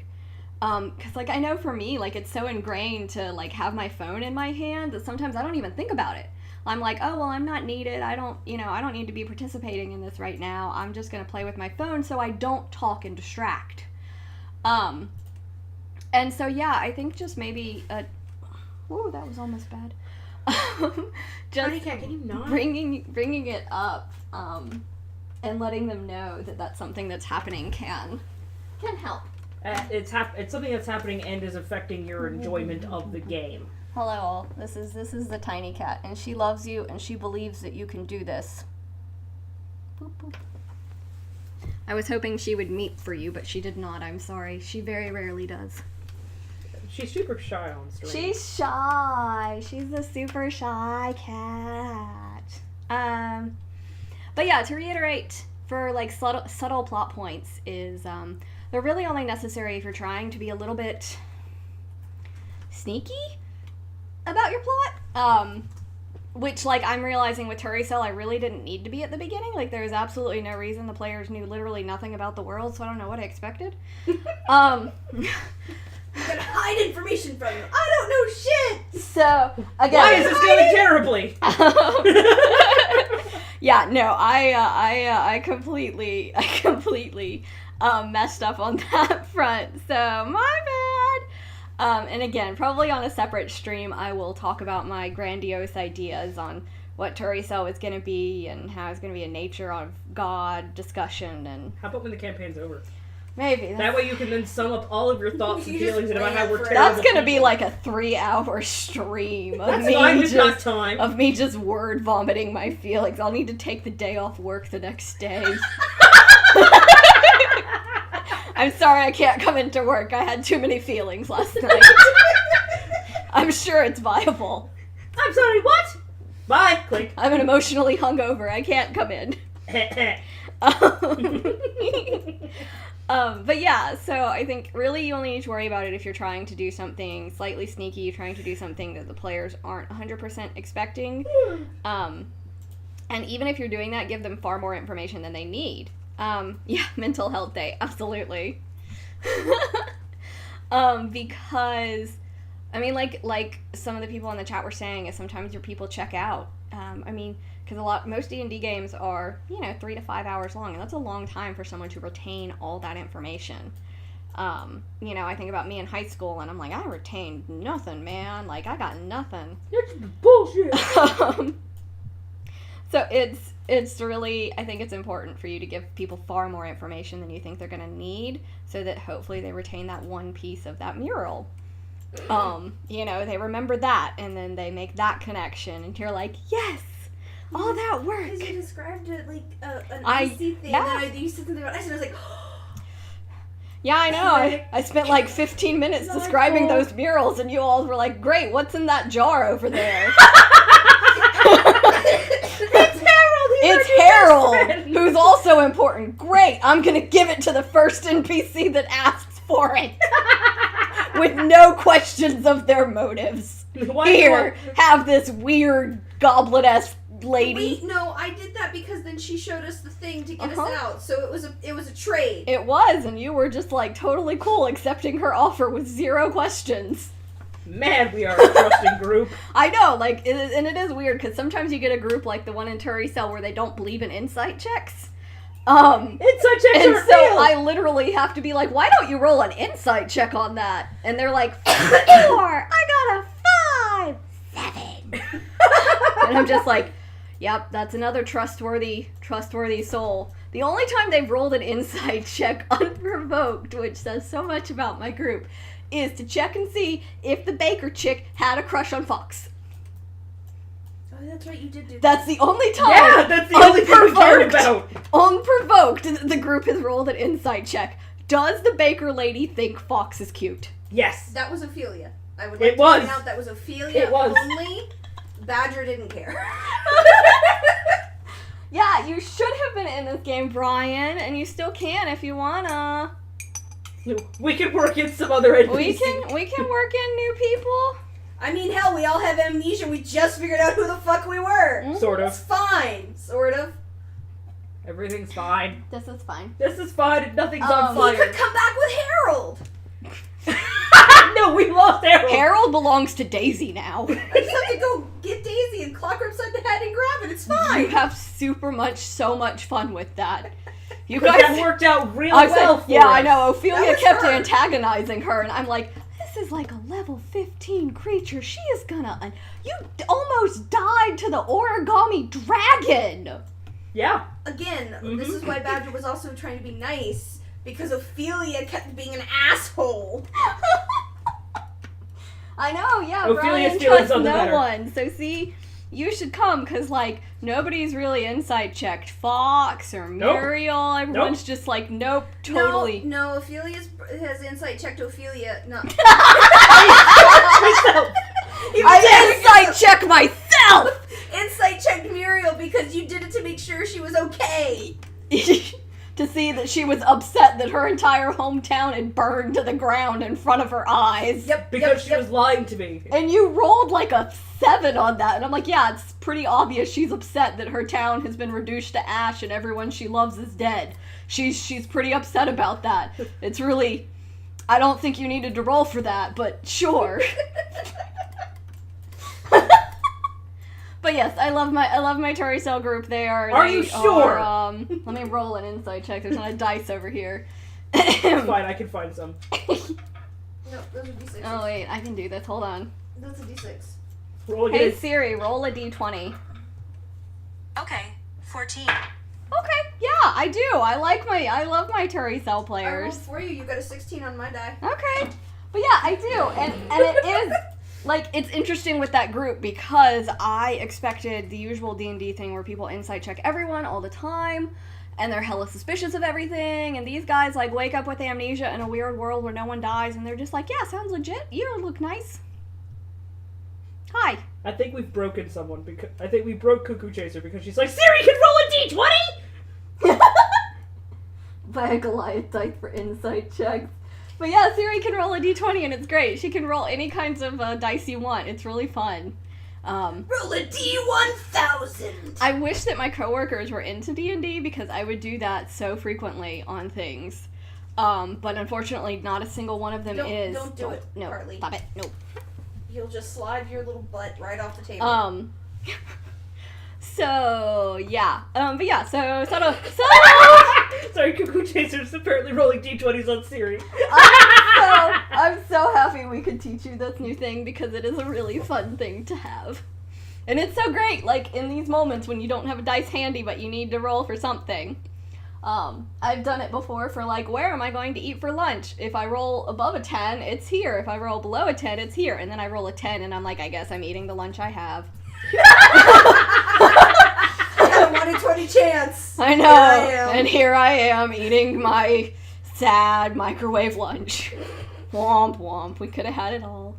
Speaker 1: Because like I know for me, like it's so ingrained to like have my phone in my hand that sometimes I don't even think about it. I'm like, oh, well, I'm not needed. I don't need to be participating in this right now. I'm just going to play with my phone so I don't talk and distract. And so, yeah, I think just maybe, whoa, that was almost bad. Just
Speaker 2: can you not?
Speaker 1: Bringing it up, and letting them know that that's something that's happening can help.
Speaker 2: It's something that's happening and is affecting your enjoyment of the game.
Speaker 1: Hello all, this is the tiny cat, and she loves you, and she believes that you can do this. Boop, boop. I was hoping she would meep for you, but she did not, I'm sorry. She very rarely does.
Speaker 2: She's super shy on stream.
Speaker 1: She's shy. She's a super shy cat. But yeah, to reiterate, for like subtle plot points is, they're really only necessary if you're trying to be a little bit sneaky about your plot, which, like, I'm realizing with Turricell, I really didn't need to be at the beginning. Like, there was absolutely no reason. The players knew literally nothing about the world, so I don't know what I expected.
Speaker 3: I'm gonna hide information from you. I don't know shit!
Speaker 1: So, again...
Speaker 2: Why is this going terribly?
Speaker 1: Yeah, no, I completely messed up on that front, so my bad! And again, probably on a separate stream, I will talk about my grandiose ideas on what Turricell is going to be and how it's going to be a nature of God discussion. And
Speaker 2: how about when the campaign's over?
Speaker 1: Maybe.
Speaker 2: That way you can then sum up all of your thoughts and
Speaker 3: You just
Speaker 2: feelings about how we're
Speaker 3: ran
Speaker 2: terrible.
Speaker 1: That's gonna be
Speaker 2: people.
Speaker 1: like a 3-hour stream of
Speaker 2: That's fine,
Speaker 1: me
Speaker 2: we've got
Speaker 1: just
Speaker 2: time.
Speaker 1: of me just word vomiting my feelings. I'll need to take the day off work the next day. I'm sorry I can't come into work. I had too many feelings last night. I'm sure it's viable.
Speaker 2: I'm sorry, what? Bye. Click.
Speaker 1: I'm an emotionally hungover. I can't come in. But yeah, so I think really you only need to worry about it if you're trying to do something slightly sneaky, you're trying to do something that the players aren't 100% expecting. And even if you're doing that, give them far more information than they need. Yeah, mental health day, absolutely. Because, I mean, like some of the people in the chat were saying, is sometimes your people check out. I mean, because most D&D games are, 3 to 5 hours long, and that's a long time for someone to retain all that information. I think about me in high school, and I'm like, I retained nothing, man. Like, I got nothing.
Speaker 2: It's bullshit.
Speaker 1: So it's really, I think it's important for you to give people far more information than you think they're going to need, so that hopefully they retain that one piece of that mural. They remember that, and then they make that connection, and you're like, yes, all that work.
Speaker 3: Because you described it like an
Speaker 1: I-
Speaker 3: icy thing,
Speaker 1: yeah.
Speaker 3: and then you said something about ice, and I was like,
Speaker 1: Yeah, I know. I spent like 15 minutes
Speaker 3: Not
Speaker 1: describing
Speaker 3: cool.
Speaker 1: those murals, and you all were like, great, what's in that jar over there?
Speaker 2: It's Harold. He's
Speaker 1: It's
Speaker 2: our new
Speaker 1: Harold,
Speaker 2: best friend.
Speaker 1: who's also important. Great, I'm gonna give it to the first NPC that asks for it. With no questions of their motives.
Speaker 2: Why
Speaker 1: Here, have this weird goblet-esque lady.
Speaker 3: wait, no, I did that because then she showed us the thing to get us
Speaker 1: Uh-huh.
Speaker 3: out, so it was a trade.
Speaker 1: It was, and you were just like totally cool accepting her offer with 0 questions.
Speaker 2: Man, we are a trusting group.
Speaker 1: I know, and it is weird because sometimes you get a group like the one in Turi Cell where they don't believe in insight checks.
Speaker 2: Insight checks
Speaker 1: And
Speaker 2: are
Speaker 1: so
Speaker 2: real.
Speaker 1: I literally have to be like, why don't you roll an insight check on that? And they're like, 4! I got a 5! 7! And I'm just like, yep, that's another trustworthy soul. The only time they've rolled an insight check unprovoked, which says so much about my group, is to check and see if the baker chick had a crush on Fox.
Speaker 3: Oh, that's right, you did do that.
Speaker 1: That's the only time.
Speaker 2: Yeah, that's the only thing we cared about.
Speaker 1: Unprovoked, the group has rolled an insight check. Does the baker lady think Fox is cute?
Speaker 2: Yes.
Speaker 3: That was Ophelia. I would
Speaker 2: It
Speaker 3: like to
Speaker 2: was.
Speaker 3: point out that was Ophelia
Speaker 2: It was.
Speaker 3: only. Badger didn't care.
Speaker 1: Yeah, you should have been in this game, Brian, and you still can if you wanna.
Speaker 2: We can work in some other NPC.
Speaker 1: We can work in new people.
Speaker 3: I mean, hell, we all have amnesia. We just figured out who the fuck we were.
Speaker 2: Sort
Speaker 3: It's
Speaker 2: of.
Speaker 3: fine. Sort of.
Speaker 2: Everything's fine.
Speaker 1: This is fine.
Speaker 2: This is fine and nothing's on
Speaker 3: We could
Speaker 2: fire.
Speaker 3: come back with Harold.
Speaker 2: No, we lost Harold.
Speaker 1: Harold belongs to Daisy now.
Speaker 3: I just have to go get Daisy and clock her upside the head and grab it. It's fine.
Speaker 1: You have so much fun with that. You
Speaker 2: Because
Speaker 1: guys
Speaker 2: that worked out real
Speaker 1: I
Speaker 2: well
Speaker 1: said,
Speaker 2: for
Speaker 1: yeah,
Speaker 2: us.
Speaker 1: I know.
Speaker 3: That
Speaker 1: Ophelia
Speaker 3: was
Speaker 1: kept
Speaker 3: her.
Speaker 1: antagonizing her, and I'm like, this is like a level 15 creature. She is gonna. You almost died to the origami dragon.
Speaker 2: Yeah.
Speaker 3: Again, this
Speaker 2: Mhm.
Speaker 3: is why Badger was also trying to be nice, because Ophelia kept being an asshole.
Speaker 1: I know, yeah.
Speaker 2: Ophelia's
Speaker 1: Brian
Speaker 2: feelings
Speaker 1: trusts
Speaker 2: on the
Speaker 1: no
Speaker 2: matter.
Speaker 1: one. So see, you should come because like nobody's really insight checked Fox or
Speaker 2: Nope.
Speaker 1: Muriel. Everyone's just like, nope, totally.
Speaker 3: No, Ophelia has insight checked Ophelia. No.
Speaker 1: I insight check myself.
Speaker 3: Insight checked Muriel because you did it to make sure she was okay.
Speaker 1: To see that she was upset that her entire hometown had burned to the ground in front of her eyes.
Speaker 3: Yep.
Speaker 2: Because she was lying to me.
Speaker 1: And you rolled like a 7 on that. And I'm like, yeah, it's pretty obvious she's upset that her town has been reduced to ash and everyone she loves is dead. She's pretty upset about that. It's really, I don't think you needed to roll for that, but sure. But yes, I love my Turi Cell group. They
Speaker 2: Are you sure?
Speaker 1: Let me roll an insight check. There's not a dice over here.
Speaker 2: It's fine, I can find some.
Speaker 3: No, those are D6.
Speaker 1: Oh wait, I can do this. Hold on.
Speaker 3: That's a D6.
Speaker 2: Roll
Speaker 1: Hey
Speaker 2: again.
Speaker 1: Siri, roll a d20.
Speaker 4: Okay, 14.
Speaker 1: Okay, yeah, I do. I love my Turi Cell
Speaker 3: I rolled
Speaker 1: players.
Speaker 3: for you. You got a 16 on my die.
Speaker 1: Okay. But yeah, I do. And it is, like, it's interesting with that group because I expected the usual D&D thing where people insight check everyone all the time and they're hella suspicious of everything, and these guys, like, wake up with amnesia in a weird world where no one dies and they're just like, yeah, sounds legit. You look nice. Hi.
Speaker 2: I think we've broken someone because I think we broke Cuckoo Chaser because she's like, Siri can roll a d20.
Speaker 1: Buy a Goliath dice for insight checks. But yeah, Siri can roll a d20 and it's great. She can roll any kinds of dice you want. It's really fun.
Speaker 3: Roll a D1000.
Speaker 1: I wish that my coworkers were into D&D because I would do that so frequently on things. But unfortunately, not a single one of them is.
Speaker 3: Don't do it,
Speaker 1: No,
Speaker 3: Carly.
Speaker 1: stop it. No.
Speaker 3: You'll just slide your little butt right off the table.
Speaker 1: So yeah. But yeah. So
Speaker 2: Sorry, Cuckoo Chaser's apparently rolling d20s on Siri.
Speaker 1: I'm so happy we could teach you this new thing because it is a really fun thing to have. And it's so great, like, in these moments when you don't have a dice handy but you need to roll for something. I've done it before for, like, where am I going to eat for lunch? If I roll above a 10, it's here. If I roll below a 10, it's here. And then I roll a 10 and I'm like, I guess I'm eating the lunch I have.
Speaker 3: I got a 1 in 20 chance.
Speaker 1: I know.
Speaker 3: Here I am.
Speaker 1: And here I am eating my sad microwave lunch. Womp womp. We could have had it all.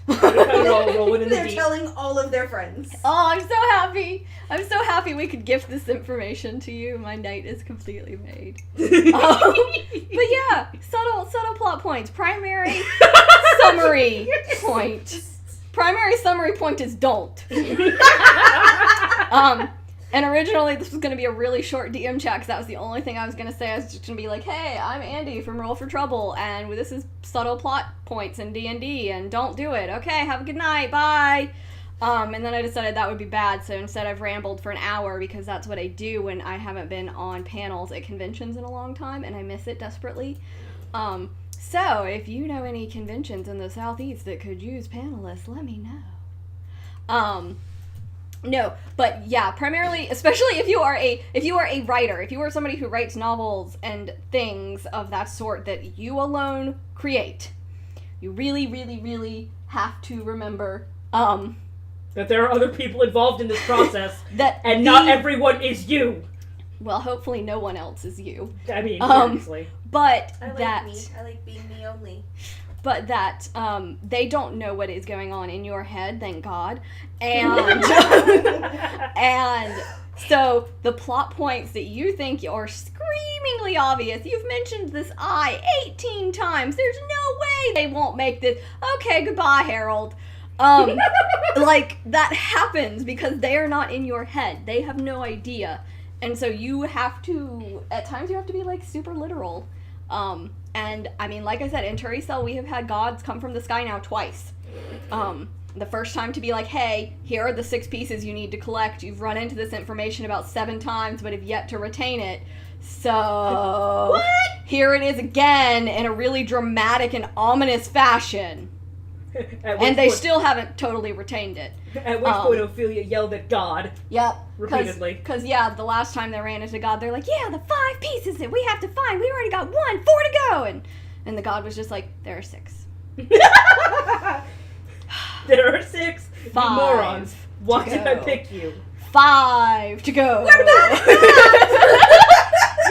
Speaker 2: Rolling in the
Speaker 3: They're
Speaker 2: deep.
Speaker 3: telling all of their friends.
Speaker 1: Oh, I'm so happy. I'm so happy we could gift this information to you. My night is completely made. But yeah, subtle plot points. Primary summary point. Primary summary point is don't. And originally this was going to be a really short DM chat because that was the only thing I was going to say. I was just going to be like, hey, I'm Andi from Roll for Trouble, and this is subtle plot points in D&D, and don't do it. Okay, have a good night, bye. And then I decided that would be bad, so instead I've rambled for an hour because that's what I do when I haven't been on panels at conventions in a long time, and I miss it desperately. So if you know any conventions in the Southeast that could use panelists, let me know. No, but yeah, primarily, especially if you are a writer, if you are somebody who writes novels and things of that sort that you alone create, you really, really, really have to remember
Speaker 2: that there are other people involved in this process,
Speaker 1: that
Speaker 2: and not everyone is you.
Speaker 1: Well, hopefully no one else is you.
Speaker 2: I mean, seriously.
Speaker 1: But
Speaker 3: I like
Speaker 1: that
Speaker 3: me. I like being me only.
Speaker 1: But that they don't know what is going on in your head, thank God. And and so the plot points that you think are screamingly obvious, you've mentioned this I 18 times. There's no way they won't make this. Okay, goodbye, Harold. Like, that happens because they are not in your head. They have no idea. And so you have to, at times you have to be, like, super literal. And, I mean, like I said, in Turi Cell, we have had gods come from the sky now twice. The first time to be like, hey, here are the 6 pieces you need to collect. You've run into this information about 7 times, but have yet to retain it. So,
Speaker 2: What?
Speaker 1: Here it is again in a really dramatic and ominous fashion. And they still haven't totally retained it.
Speaker 2: At which point Ophelia yelled at God.
Speaker 1: Yep.
Speaker 2: Repeatedly.
Speaker 1: Because, yeah, the last time they ran into God, they're like, yeah, the 5 pieces that we have to find. We already got 1, 4 to go. And the God was just like, there are 6.
Speaker 2: There are 6.
Speaker 1: 5
Speaker 2: You morons. Why
Speaker 1: to
Speaker 2: did I
Speaker 1: go.
Speaker 2: pick you?
Speaker 1: 5 to go.
Speaker 2: You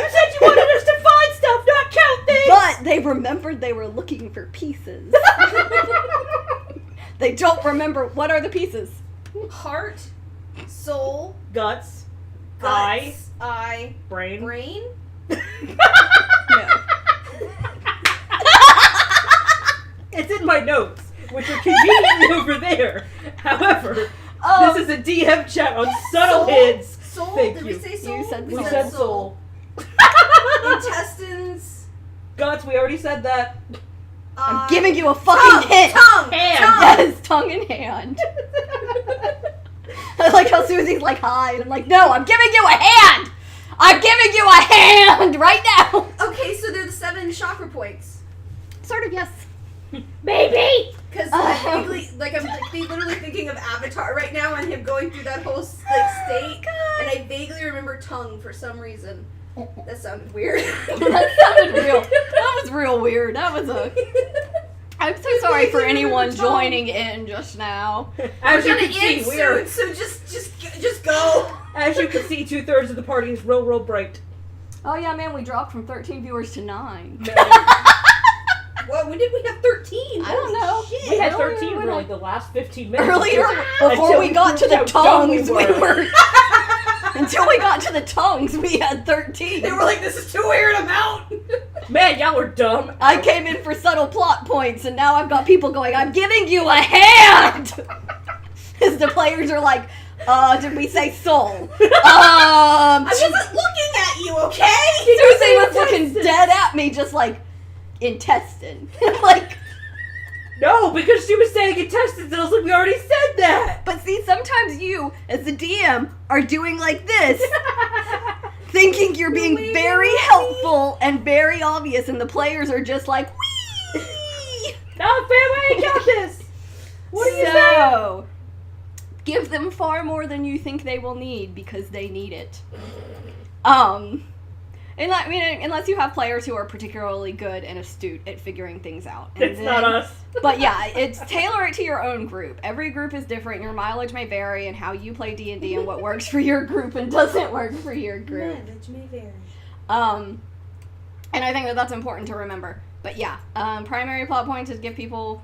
Speaker 2: said you wanted us to find stuff, not count things!
Speaker 1: But they remembered they were looking for pieces. They don't remember. What are the pieces?
Speaker 3: Heart, soul,
Speaker 2: Guts. Eye.
Speaker 3: guts, eye,
Speaker 2: Brain.
Speaker 3: brain.
Speaker 1: No.
Speaker 2: It's in my notes, which are conveniently over there. However, this is a DM chat on subtle
Speaker 3: Soul?
Speaker 2: hints.
Speaker 3: Soul?
Speaker 2: Thank
Speaker 3: Did
Speaker 2: you.
Speaker 3: we say soul?
Speaker 1: You said
Speaker 2: We
Speaker 1: soul.
Speaker 2: said soul.
Speaker 3: Intestines.
Speaker 2: Guts, we already said that.
Speaker 1: I'm giving you a fucking hint.
Speaker 3: Tongue.
Speaker 2: Hand.
Speaker 1: Yes, tongue in hand. I like how Susie's like, hi, and I'm like, no, I'm giving you a hand. I'm giving you a hand right now.
Speaker 3: Okay, so they're the 7 chakra points.
Speaker 1: Sort of, yes.
Speaker 2: Baby!
Speaker 3: Because I'm literally thinking of Avatar right now and him going through that whole state. And I vaguely remember tongue for some reason. That sounded weird.
Speaker 1: That sounded real. That was real weird. That was a... I'm so sorry for anyone joining in just now.
Speaker 2: As you can see, we are...
Speaker 3: So just go.
Speaker 2: As you can see, 2/3 of the party is real bright.
Speaker 1: Oh yeah, man, we dropped from 13 viewers to 9.
Speaker 3: Well, when did we have 13?
Speaker 1: I don't know.
Speaker 3: Shit.
Speaker 2: We had
Speaker 1: Earlier
Speaker 2: 13 for
Speaker 1: when
Speaker 2: like the last 15 minutes.
Speaker 1: Earlier,
Speaker 2: until
Speaker 1: before we got to the
Speaker 2: proved how dumb
Speaker 1: tongues, we were... Until we got to the tongues, we had 13.
Speaker 3: They were like, this is too weird, I'm out.
Speaker 2: Man, y'all are dumb.
Speaker 1: I came in for subtle plot points, and now I've got people going, I'm giving you a hand! As the players are like, did we say soul?
Speaker 3: I wasn't looking at you, okay?
Speaker 1: Susie was looking dead at me, just like, intestine. Like...
Speaker 2: No, because she was saying intestines, and I was like, we already said that!
Speaker 1: But see, sometimes you, as the DM, are doing like this, thinking you're being very helpful and very obvious, and the players are just like, wee!
Speaker 2: No, family, I got this! What are you saying?
Speaker 1: So, give them far more than you think they will need, because they need it. Unless you have players who are particularly good and astute at figuring things out. And
Speaker 2: It's not us.
Speaker 1: But yeah, it's tailor it to your own group. Every group is different. Your mileage may vary in how you play D&D and what works for your group and doesn't work for your group.
Speaker 3: Mileage may vary.
Speaker 1: And I think that that's important to remember. But yeah, primary plot points is give people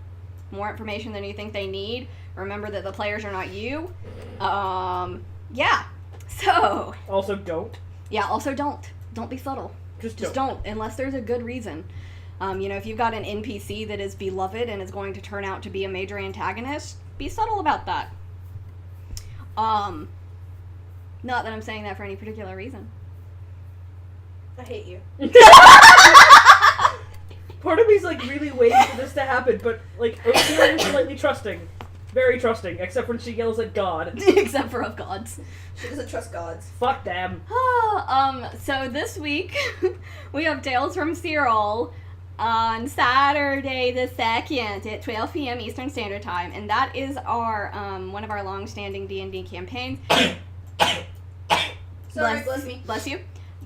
Speaker 1: more information than you think they need. Remember that the players are not you. Yeah. So.
Speaker 2: Also, don't.
Speaker 1: Yeah, also don't. Don't be subtle. Just don't, unless there's a good reason. If you've got an NPC that is beloved and is going to turn out to be a major antagonist, be subtle about that. Not that I'm saying that for any particular reason.
Speaker 3: I hate you.
Speaker 2: Part of me's like really waiting for this to happen, but like I'm feeling slightly trusting. Very trusting, except when she yells at God.
Speaker 1: Except for of gods.
Speaker 3: She doesn't trust gods.
Speaker 2: Fuck them.
Speaker 1: So this week, we have Tales from Cyril on Saturday the 2nd at 12 p.m. Eastern Standard Time, and that is our, one of our long-standing D&D campaigns.
Speaker 3: Sorry, bless me.
Speaker 1: Bless you.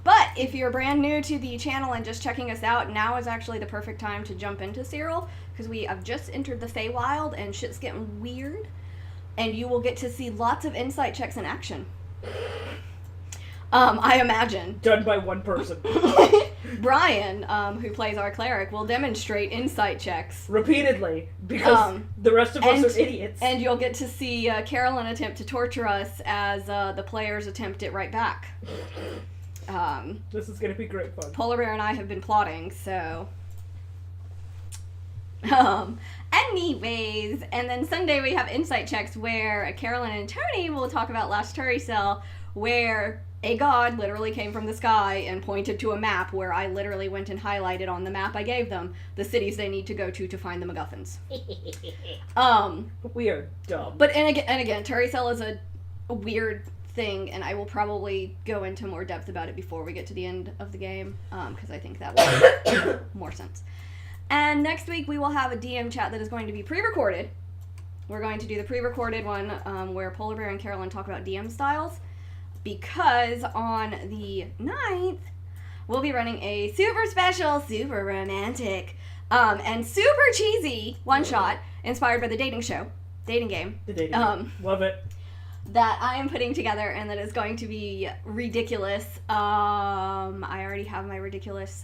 Speaker 1: But if you're brand new to the channel and just checking us out, now is actually the perfect time to jump into Cyril, because we have just entered the Feywild and shit's getting weird, and you will get to see lots of insight checks in action. I imagine.
Speaker 2: Done by one person.
Speaker 1: Brian, who plays our cleric, will demonstrate insight checks.
Speaker 2: Repeatedly, because the rest of us are idiots.
Speaker 1: And you'll get to see Carolyn attempt to torture us as the players attempt it right back.
Speaker 2: This is gonna be great fun.
Speaker 1: Polar Bear and I have been plotting, so... Anyways, and then Sunday we have insight checks where Carolyn and Tony will talk about Last Turry Cell, where a god literally came from the sky and pointed to a map where I literally went and highlighted on the map I gave them the cities they need to go to find the MacGuffins.
Speaker 2: We are dumb.
Speaker 1: But and again, Turry Cell is a weird thing, and I will probably go into more depth about it before we get to the end of the game, because I think that will make more sense. And next week we will have a DM chat that is going to be pre-recorded. We're going to do the pre-recorded one where Polar Bear and Carolyn talk about DM styles, because on the 9th we'll be running a super special, super romantic, and super cheesy one-shot inspired by the dating game.
Speaker 2: The dating game. Love it.
Speaker 1: That I am putting together, and that is going to be ridiculous. I already have my ridiculous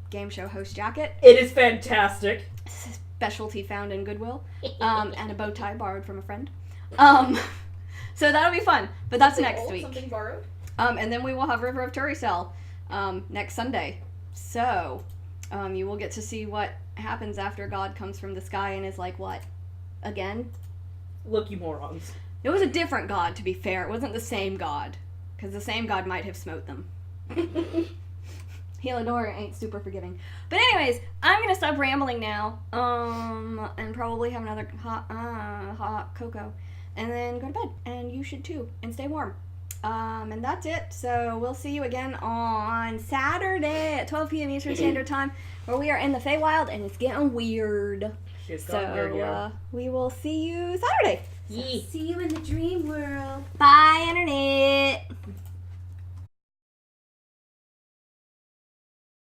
Speaker 1: game show host jacket.
Speaker 2: It is fantastic.
Speaker 1: Specialty found in Goodwill. And a bow tie borrowed from a friend. So that'll be fun. But that's next week.
Speaker 3: Something borrowed.
Speaker 1: And then we will have River of Turrycell next Sunday. So you will get to see what happens after God comes from the sky and is like, what? Again?
Speaker 2: Look, you morons.
Speaker 1: It was a different god, to be fair. It wasn't the same god. Because the same god might have smote them. Helador ain't super forgiving. But anyways, I'm going to stop rambling now. And probably have another hot cocoa. And then go to bed. And you should too. And stay warm. And that's it. So we'll see you again on Saturday at 12 p.m. Eastern Standard Time, where we are in the Feywild and it's getting weird.
Speaker 2: She has gone weird, yeah.
Speaker 1: we will see you Saturday.
Speaker 2: Yee.
Speaker 3: See you in the dream world.
Speaker 1: Bye, Internet.